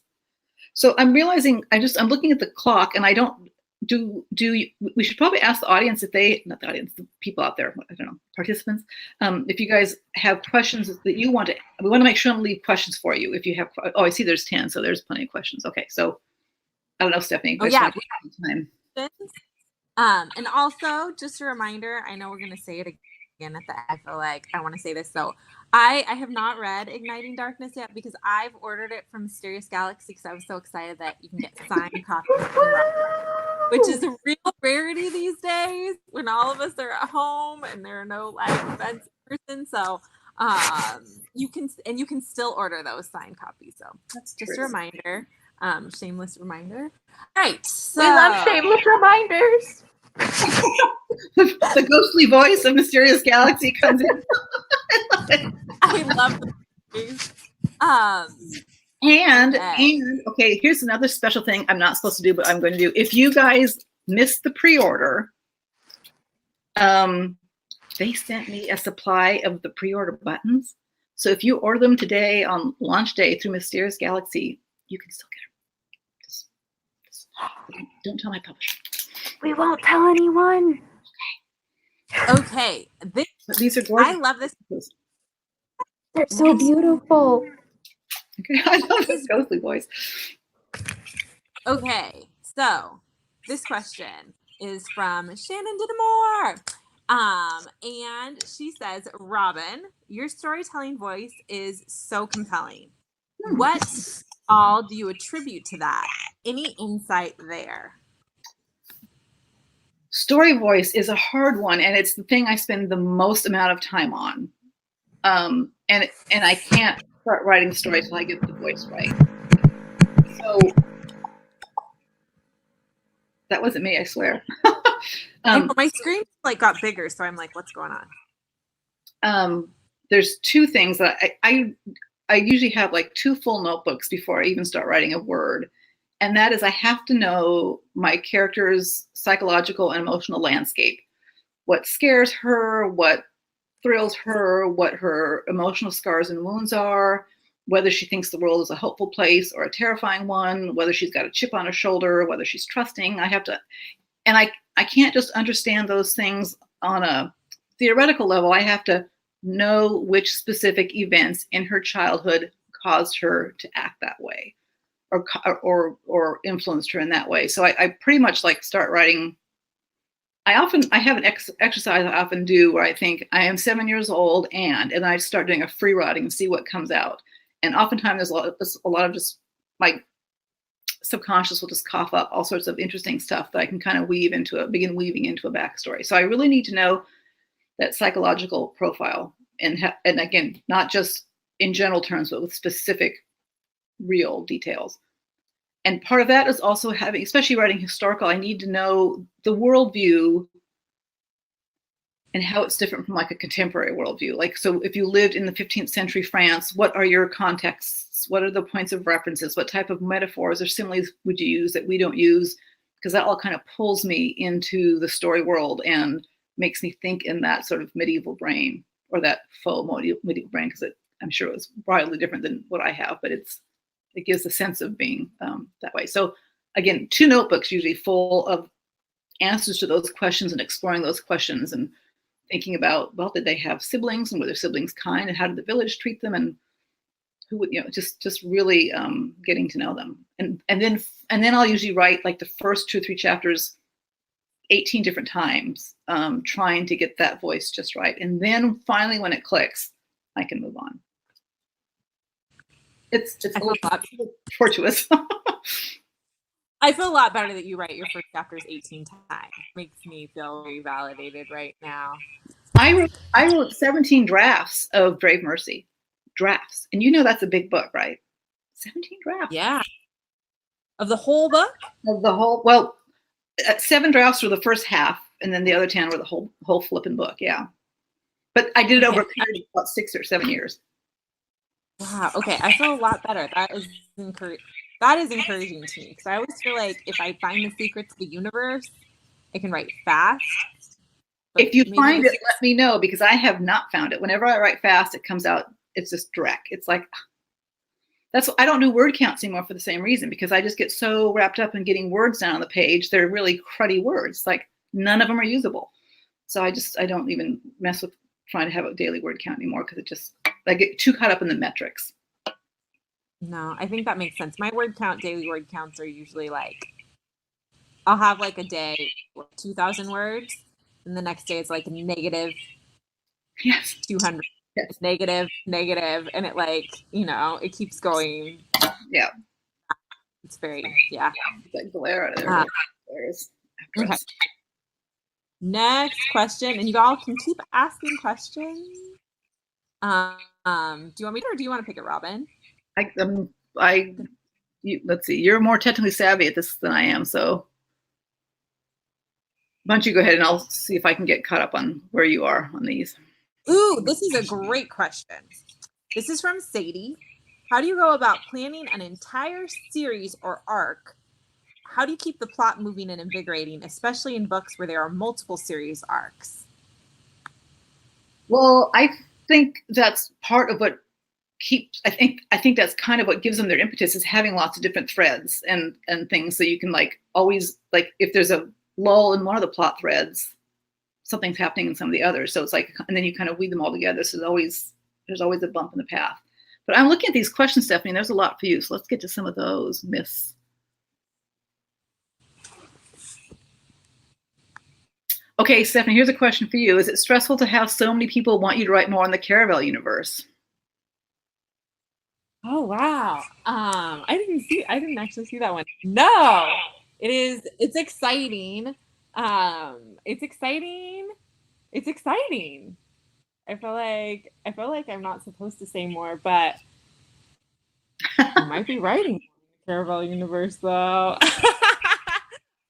So I'm realizing I'm looking at the clock, and I don't we should probably ask the audience if not the audience, the people out there, I don't know, participants, if you guys have questions that you want to, we want to make sure to leave questions for you. If you have, I see there's 10, so there's plenty of questions. Okay, so I don't know, Stephanie. Yeah. Time. And also, just a reminder, I know we're going to say it again at the end. I feel like I want to say this. So I have not read Igniting Darkness yet because I've ordered it from Mysterious Galaxy because I was so excited that you can get signed copies, which is a real rarity these days when all of us are at home and there are no live events in person. So you can still order those signed copies. So that's just a reminder. Shameless reminder. All right. So we love shameless reminders. The ghostly voice of Mysterious Galaxy comes in. I love the voice. And okay, here's another special thing I'm not supposed to do, but I'm going to do. If you guys missed the pre-order, they sent me a supply of the pre-order buttons. So if you order them today on launch day through Mysterious Galaxy, you can still get them. Just don't tell my publisher. We won't tell anyone. Okay. These are gorgeous. I love this. They're so beautiful. Okay, I love this ghostly voice. Okay, so this question is from Shannon Didamore. And she says, Robin, your storytelling voice is so compelling. What all do you attribute to that? Any insight there? Story voice is a hard one, and it's the thing I spend the most amount of time on. And I can't start writing stories till I get the voice right. So that wasn't me, I swear. My screen like got bigger, so I'm like, what's going on? There's two things that I usually have like 2 full notebooks before I even start writing a word. And that is I have to know my character's psychological and emotional landscape. What scares her, what thrills her, what her emotional scars and wounds are, whether she thinks the world is a hopeful place or a terrifying one, whether she's got a chip on her shoulder, whether she's trusting. I can't just understand those things on a theoretical level. I have to know which specific events in her childhood caused her to act that way or influenced her in that way. So I pretty much like start writing. I have an exercise I often do where I think I am 7 years old and I start doing a free writing and see what comes out. And oftentimes there's a lot of just my subconscious will just cough up all sorts of interesting stuff that I can kind of begin weaving into a backstory. So I really need to know that psychological profile and again, not just in general terms, but with specific real details. And part of that is also having, especially writing historical, I need to know the worldview and how it's different from like a contemporary worldview. Like, so if you lived in the 15th century France, what are your contexts? What are the points of references? What type of metaphors or similes would you use that we don't use? Because that all kind of pulls me into the story world and makes me think in that sort of medieval brain or that faux medieval brain, because I'm sure it was widely different than what I have, but it gives a sense of being that way. So again, 2 notebooks usually full of answers to those questions and exploring those questions and thinking about, well, did they have siblings and were their siblings kind and how did the village treat them and who would, just really getting to know them. And then I'll usually write like the first 2 or 3 chapters 18 different times, trying to get that voice just right. And then finally when it clicks, I can move on. It's a little tortuous. I feel a lot better that you write your first chapters 18 times. Makes me feel very validated right now. I wrote 17 drafts of Brave Mercy. Drafts. And that's a big book, right? 17 drafts. Yeah. Of the whole book? Of the whole, well, 7 drafts were the first half, and then the other 10 were the whole flipping book, yeah. But I did it over a period of about 6 or 7 years. Wow. Okay. I feel a lot better. That is encouraging. that is encouraging to me, because I always feel like if I find the secret to the universe, I can write fast. If you find it, let me know, because I have not found it. Whenever I write fast, it comes out, it's just direct. It's like, I don't do word counts anymore for the same reason, because I just get so wrapped up in getting words down on the page. They're really cruddy words. Like, none of them are usable. So I don't even mess with trying to have a daily word count anymore, because I get too caught up in the metrics. No, I think that makes sense. My daily word counts are usually like, I'll have like a day, 2,000 words, and the next day it's like negative 200. Yes. Negative, and it like, it keeps going. Yeah. It's very, yeah. It's like glare out of there. Okay. Next question, and you all can keep asking questions. Do you want me to, or do you want to pick it, Robin? Let's see. You're more technically savvy at this than I am, so why don't you go ahead and I'll see if I can get caught up on where you are on these. Ooh, this is a great question. This is from Sadie. How do you go about planning an entire series or arc? How do you keep the plot moving and invigorating, especially in books where there are multiple series arcs? Well, I think that's part of what I think that's kind of what gives them their impetus, is having lots of different threads and things, so you can always, if there's a lull in one of the plot threads, something's happening in some of the others. So it's and then you kind of weed them all together. So there's always a bump in the path. But I'm looking at these questions, Stephanie, and there's a lot for you. So let's get to some of those myths. Okay, Stephanie, here's a question for you. Is it stressful to have so many people want you to write more on the Caravel universe? Oh, wow. I didn't actually see that one. No, it is. It's exciting. It's exciting. I feel like I'm not supposed to say more, but I might be writing in the Caravel universe though.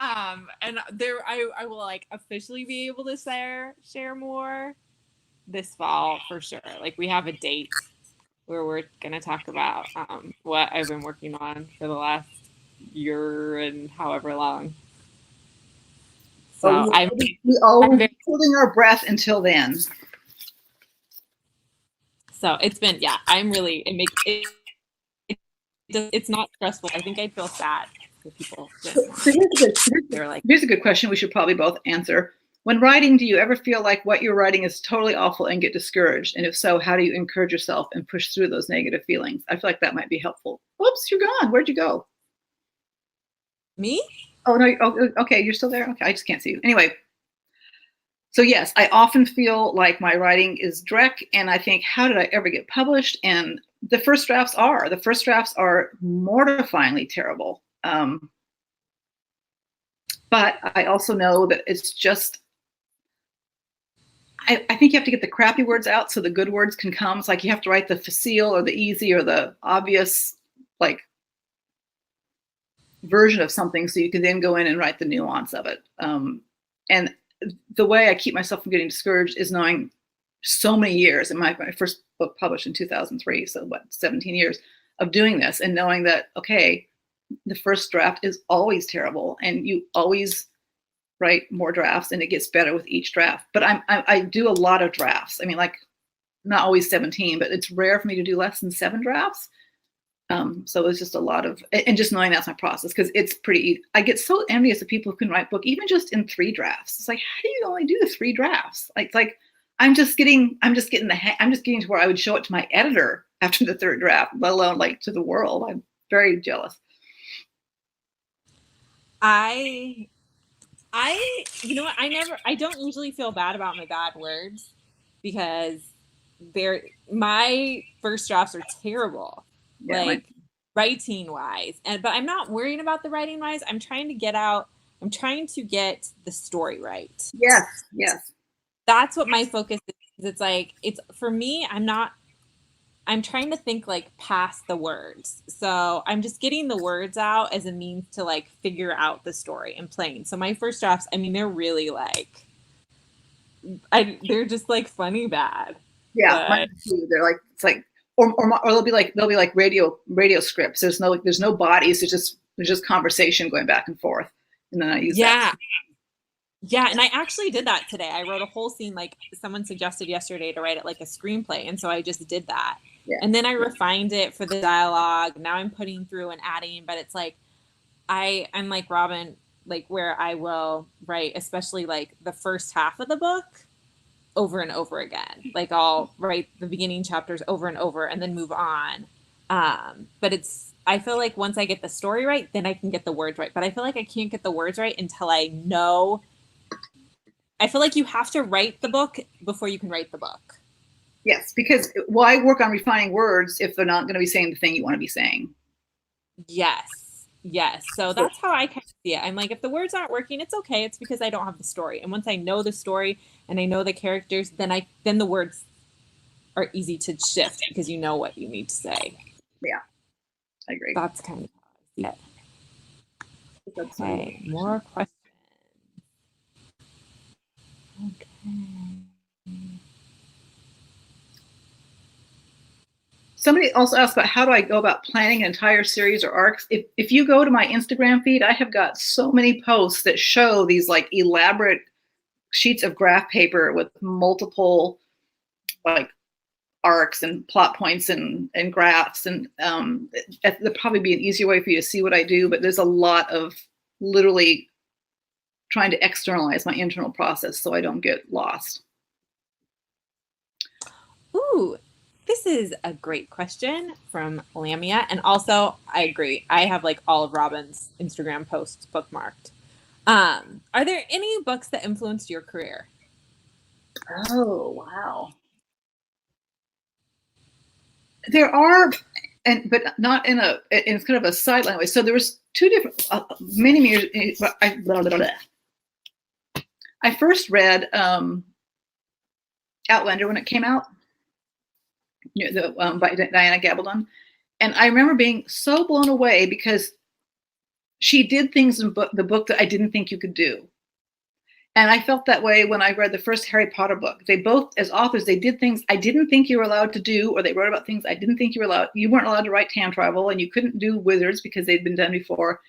And there, I will officially be able to share more this fall for sure. We have a date where we're gonna talk about what I've been working on for the last year and however long. So I'm holding our breath until then. So it's been, yeah, I'm really, it's not stressful. I think I'd feel sad if people here's a good question we should probably both answer. When writing, do you ever feel like what you're writing is totally awful and get discouraged? And if so, how do you encourage yourself and push through those negative feelings? I feel like that might be helpful. Oops, you're gone. Where'd you go? Me? Oh, no. Oh, okay. You're still there? Okay. I just can't see you. Anyway. So yes, I often feel like my writing is dreck, and I think, how did I ever get published? And the first drafts are mortifyingly terrible. But I also know that it's just, I think you have to get the crappy words out so the good words can come. It's like you have to write the facile or the easy or the obvious version of something, so you can then go in and write the nuance of it. And the way I keep myself from getting discouraged is knowing so many years, and my first book published in 2003, so 17 years of doing this, and knowing that, okay, the first draft is always terrible, and you always write more drafts, and it gets better with each draft. But I do a lot of drafts. I mean, not always 17, but it's rare for me to do less than 7 drafts. So it's just a lot of, and just knowing that's my process, because it's pretty, I get so envious of people who can write book even just in 3 drafts. It's like, how do you only do 3 drafts? I'm just getting to where I would show it to my editor after the 3rd draft, let alone to the world. I'm very jealous. You know what? I don't usually feel bad about my bad words, because my first drafts are terrible. Yeah, writing wise, but I'm not worrying about the writing wise. I'm trying to get the story right. Yes. That's what my focus is. It's for me, I'm trying to think past the words. So I'm just getting the words out as a means to figure out the story and playing. So my first drafts, I mean, they're really they're just funny bad. Yeah, mine too. They're it's or they'll be like radio scripts. There's no bodies. There's just conversation going back and forth, and then I use that. Yeah, and I actually did that today. I wrote a whole scene, like someone suggested yesterday to write it like a screenplay, and so I just did that. Yeah. And then I refined it for the dialogue. Now I'm putting through and adding, but it's like I'm like Robin, like where I will write, especially like the first half of the book over and over again. Like I'll write the beginning chapters over and over and then move on. But I feel like once I get the story right, then I can get the words right. But I feel like I can't get the words right until I know. I feel like you have to write the book before you can write the book. Yes, because why work on refining words if they're not going to be saying the thing you want to be saying? Yes. So that's how I kind of see it. I'm like, if the words aren't working, it's okay. It's because I don't have the story. And once I know the story and I know the characters, then the words are easy to shift because you know what you need to say. Yeah, I agree. That's kind of how I see it. Okay, more questions. Okay. Somebody also asked about how do I go about planning an entire series or arcs. If you go to my Instagram feed, I have got so many posts that show these like elaborate sheets of graph paper with multiple like arcs and plot points and graphs, and that'd probably be an easier way for you to see what I do, but there's a lot of literally trying to externalize my internal process so I don't get lost. Ooh, this is a great question from Lamia. And also, I agree. I have like all of Robin's Instagram posts bookmarked. Are there any books that influenced your career? Oh, wow. There are, but not in it's kind of a sideline way. So there was two different, many years, I first read Outlander when it came out, by Diana Gabaldon. And I remember being so blown away because she did things in the book that I didn't think you could do. And I felt that way when I read the first Harry Potter book. They both, as authors, they did things I didn't think you were allowed to do, or they wrote about things I didn't think you weren't allowed to write time travel, and you couldn't do wizards because they'd been done before.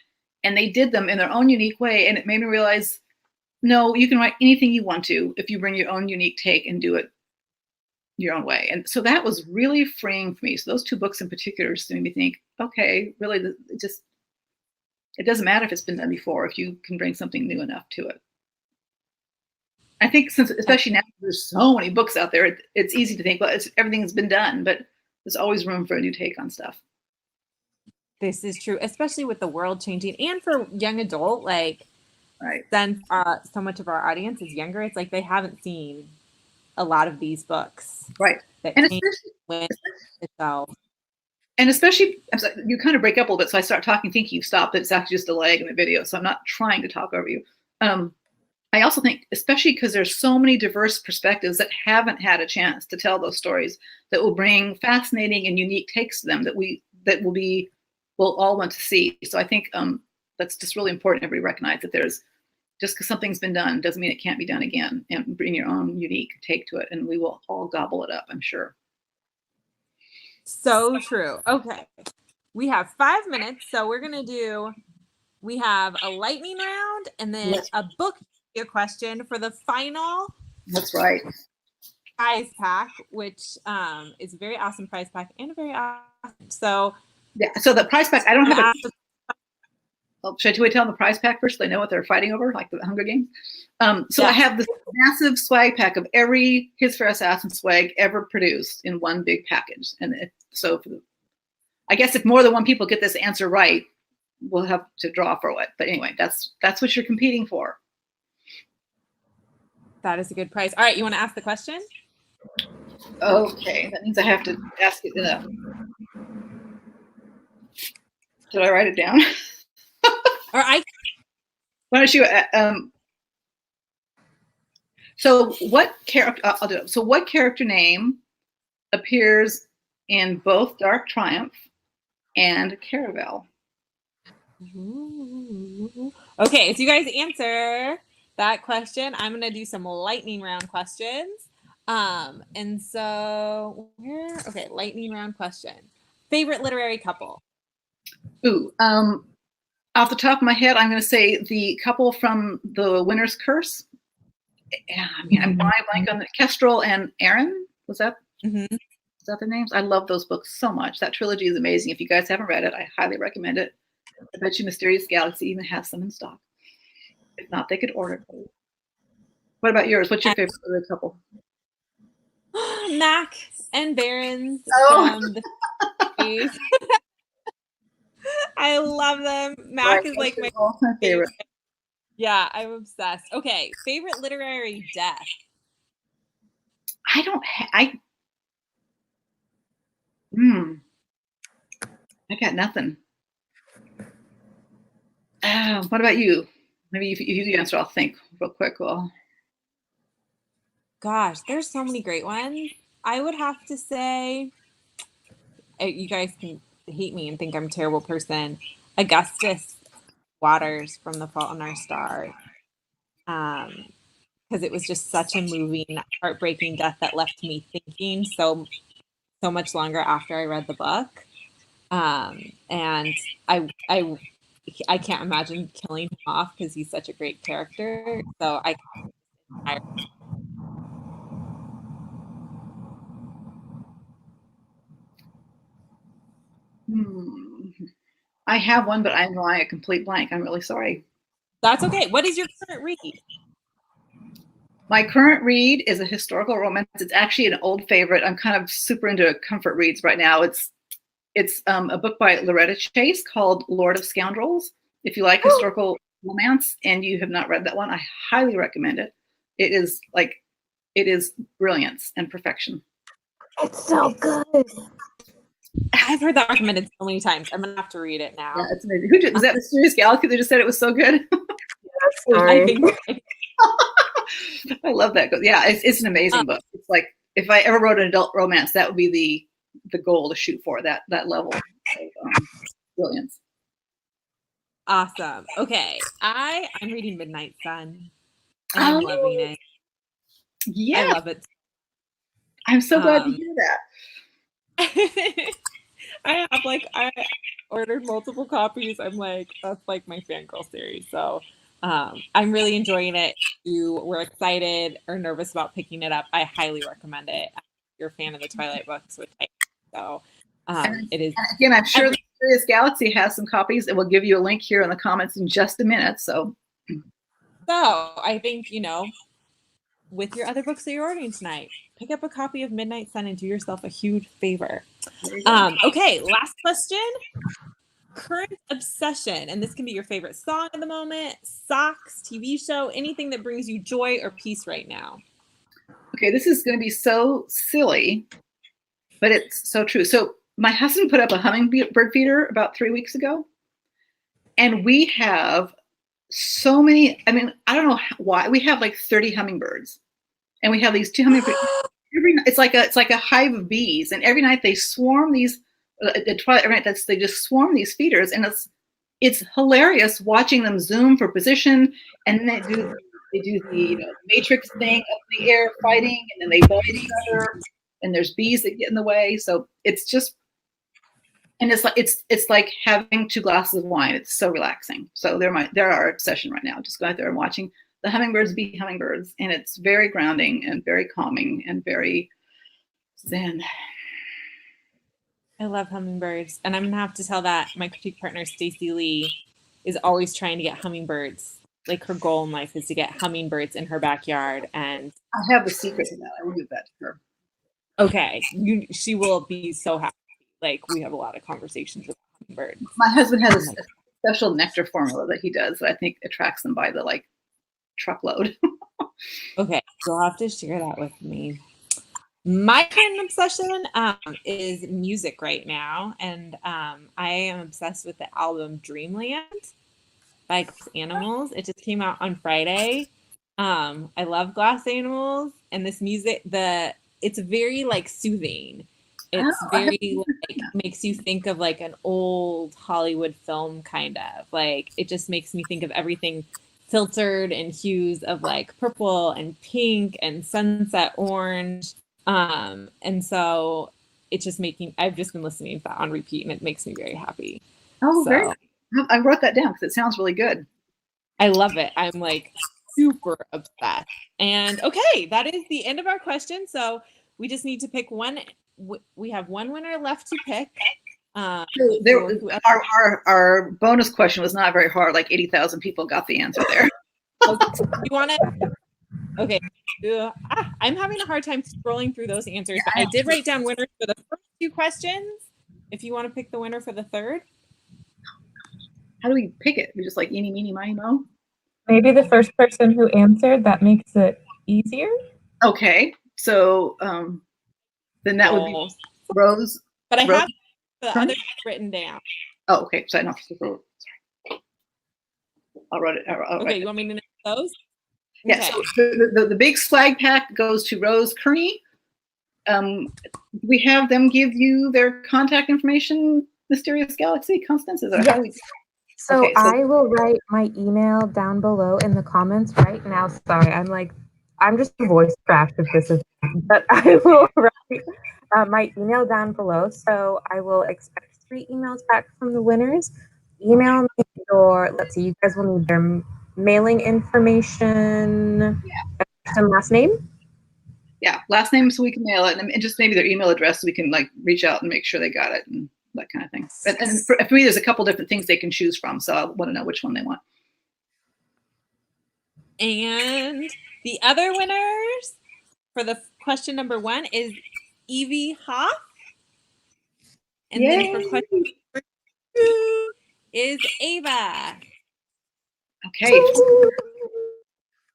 And they did them in their own unique way. And it made me realize, no, you can write anything you want to if you bring your own unique take and do it your own way. And so that was really freeing for me. So those two books in particular just made me think, okay, really, it doesn't matter if it's been done before if you can bring something new enough to it. I think especially now, there's so many books out there, it's easy to think, well, everything's been done, but there's always room for a new take on stuff. This is true, especially with the world changing, and for young adult, like, right. Since so much of our audience is younger, it's like they haven't seen a lot of these books. Right. And especially, you kind of break up a little bit, so I start talking, thinking you've stopped, but it's actually just a lag in the video, so I'm not trying to talk over you. I also think, especially because there's so many diverse perspectives that haven't had a chance to tell those stories, that will bring fascinating and unique takes to them we'll all want to see. So I think that's just really important. Everybody recognize that there's, just because something's been done doesn't mean it can't be done again, and bring your own unique take to it, and we will all gobble it up, I'm sure. So true. Okay. We have 5 minutes, so we have a lightning round and then a book question for the final. That's right. Prize pack, which is a very awesome prize pack and a very awesome. So yeah. So the prize pack, I don't have should I tell them the prize pack first so they know what they're fighting over, like the Hunger Games? I have this massive swag pack of every His Fair Assassin swag ever produced in one big package. And I guess if more than one people get this answer right, we'll have to draw for it. But anyway, that's what you're competing for. That is a good prize. All right, you want to ask the question? Okay, that means I have to ask it Did I write it down? Or why don't you? So what character? I'll do it. So what character name appears in both Dark Triumph and Caravel? Ooh. Okay, so you guys answer that question. I'm gonna do some lightning round questions. And so okay, lightning round question. Favorite literary couple? Ooh, off the top of my head, I'm going to say the couple from The Winter's Curse. Yeah, I mean, I'm drawing a blank on the Kestrel and Aaron. Was that? Mm-hmm. Is that their names? I love those books so much. That trilogy is amazing. If you guys haven't read it, I highly recommend it. I bet you Mysterious Galaxy even has some in stock. If not, they could order it. What about yours? What's your favorite literary couple? Mac and Barron's Oh. from the series. I love them. Mac is like my all-time favorite. Yeah, I'm obsessed. Okay, favorite literary death? I don't. I got nothing. What about you? Maybe if you answer, I'll think real quick. Well, gosh, there's so many great ones. I would have to say, you guys can hate me and think I'm a terrible person. Augustus Waters from The Fault in Our Stars. Because it was just such a moving, heartbreaking death that left me thinking so much longer after I read the book. And I can't imagine killing him off because he's such a great character. So I have one, but I'm drawing a complete blank. I'm really sorry. That's okay. What is your current read? My current read is a historical romance. It's actually an old favorite. I'm kind of super into comfort reads right now. It's a book by Loretta Chase called Lord of Scoundrels. If you like historical romance and you have not read that one, I highly recommend it. It is brilliance and perfection. It's so good. I've heard that recommended so many times. I'm gonna have to read it now. Yeah, it's amazing. Was that Mysterious Galaxy? They just said it was so good. Sorry. I think I love that. Yeah, it's an amazing book. It's like if I ever wrote an adult romance, that would be the goal to shoot for, that level of brilliance. Awesome. Okay, I'm reading Midnight Sun, and I'm loving it. Yeah, I love it. I'm so glad to hear that. I ordered multiple copies. I'm like, that's like my fangirl series. So I'm really enjoying it. If you were excited or nervous about picking it up, I highly recommend it. If you're a fan of the Twilight books, which it is. And again, I'm sure the Mysterious Galaxy has some copies, and we'll give you a link here in the comments in just a minute. So I think, with your other books that you're ordering tonight, pick up a copy of Midnight Sun and do yourself a huge favor. Okay, last question. Current obsession, and this can be your favorite song at the moment, socks, TV show, anything that brings you joy or peace right now. Okay, this is going to be so silly, but it's so true. So my husband put up a hummingbird feeder about 3 weeks ago, and we have so many. I mean, I don't know why we have like 30 hummingbirds, and we have these 2 hummingbirds. It's like a hive of bees, and every night they swarm these. At twilight, every night they just swarm these feeders, and it's hilarious watching them zoom for position, and they do the matrix thing up in the air fighting, and then they bite each other, and there's bees that get in the way. So it's just, and it's like having 2 glasses of wine. It's so relaxing. So they're our obsession right now. Just go out there and watching the hummingbirds be hummingbirds, and it's very grounding and very calming and very zen. I love hummingbirds, and I'm gonna have to tell that my critique partner Stacey Lee is always trying to get hummingbirds. Like her goal in life is to get hummingbirds in her backyard, and I have the secret to that. I will give that to her. Okay, she will be so happy. Like we have a lot of conversations with hummingbirds. My husband has a special nectar formula that he does that I think attracts them by the truckload. Okay, you'll have to share that with me. My current obsession is music right now, and I am obsessed with the album Dreamland by Glass Animals. It just came out on Friday. I love Glass Animals, and this music, it's very soothing. It's very makes you think of an old Hollywood film, kind of. It just makes me think of everything filtered in hues of like purple and pink and sunset orange. And so it's just I've just been listening to that on repeat, and it makes me very happy. Oh, So, very. I wrote that down because it sounds really good. I love it. I'm like super obsessed. And okay, that is the end of our question. So we just need to pick one. We have one winner left to pick. Our bonus question was not very hard. Like 80,000 people got the answer there. Okay, you want to? Okay. I'm having a hard time scrolling through those answers, but I did write down winners for the first 2 questions. If you want to pick the winner for the third. How do we pick it? We just like eeny, meeny, miny, mo? Maybe the first person who answered, that makes it easier. Okay. So then that would be Rose. But I Rose? have the other written down. Oh, okay. So I don't have to Sorry. I'll write it. Okay, you want me to know those? Yeah. Okay. So the big swag pack goes to Rose Kearney. We have them give you their contact information, Mysterious Galaxy. Constance, is that how we do? So, Okay, so I will write my email down below in the comments right now. Sorry, I'm just a voice craft if this is, but I will write my email down below. So I will expect 3 emails back from the winners. Email me let's see, you guys will need their mailing information, and last name. Yeah, last name so we can mail it, and just maybe their email address so we can like reach out and make sure they got it and that kind of thing. And for me, there's a couple different things they can choose from, so I want to know which one they want. And the other winners for the question number 1 is Evie Hoff. And Yay. then for question number 2 is Ava. Okay.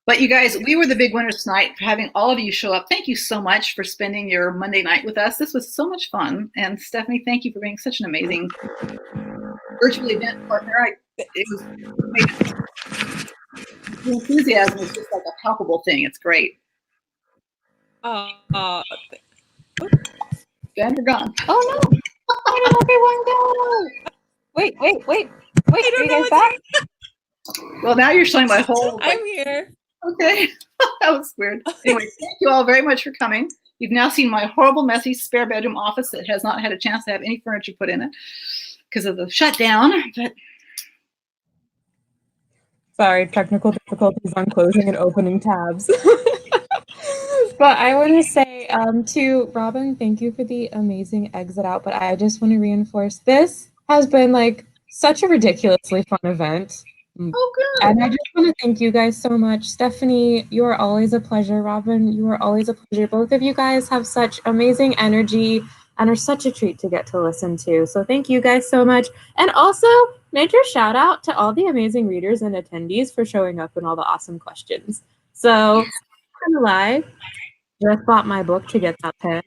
But you guys, we were the big winners tonight for having all of you show up. Thank you so much for spending your Monday night with us. This was so much fun. And Stephanie, thank you for being such an amazing virtual event partner. The enthusiasm is just like a palpable thing. It's great. Ben, you're gone. Oh no! Where did everyone go? Wait! Are you guys back? Well, now you're showing my whole. I'm here. Okay, that was weird. Anyway, thank you all very much for coming. You've now seen my horrible, messy spare bedroom office that has not had a chance to have any furniture put in it because of the shutdown. But sorry, technical difficulties on closing and opening tabs. But I want to say to Robin, thank you for the amazing exit out. But I just want to reinforce this has been like such a ridiculously fun event. Oh, good. And I just want to thank you guys so much. Stephanie, you are always a pleasure. Robin, you are always a pleasure. Both of you guys have such amazing energy and are such a treat to get to listen to. So thank you guys so much. And also, major shout out to all the amazing readers and attendees for showing up and all the awesome questions. So, I'm live. Just bought my book to get that pen.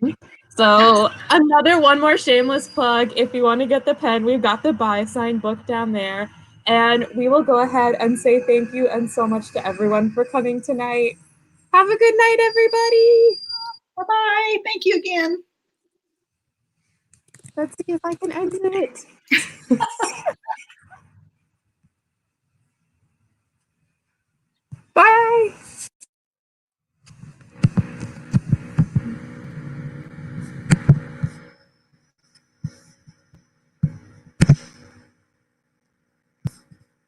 So one more shameless plug. If you want to get the pen, we've got the buy sign book down there. And we will go ahead and say thank you and so much to everyone for coming tonight. Have a good night, everybody. Bye-bye. Thank you again. Let's see if I can exit it.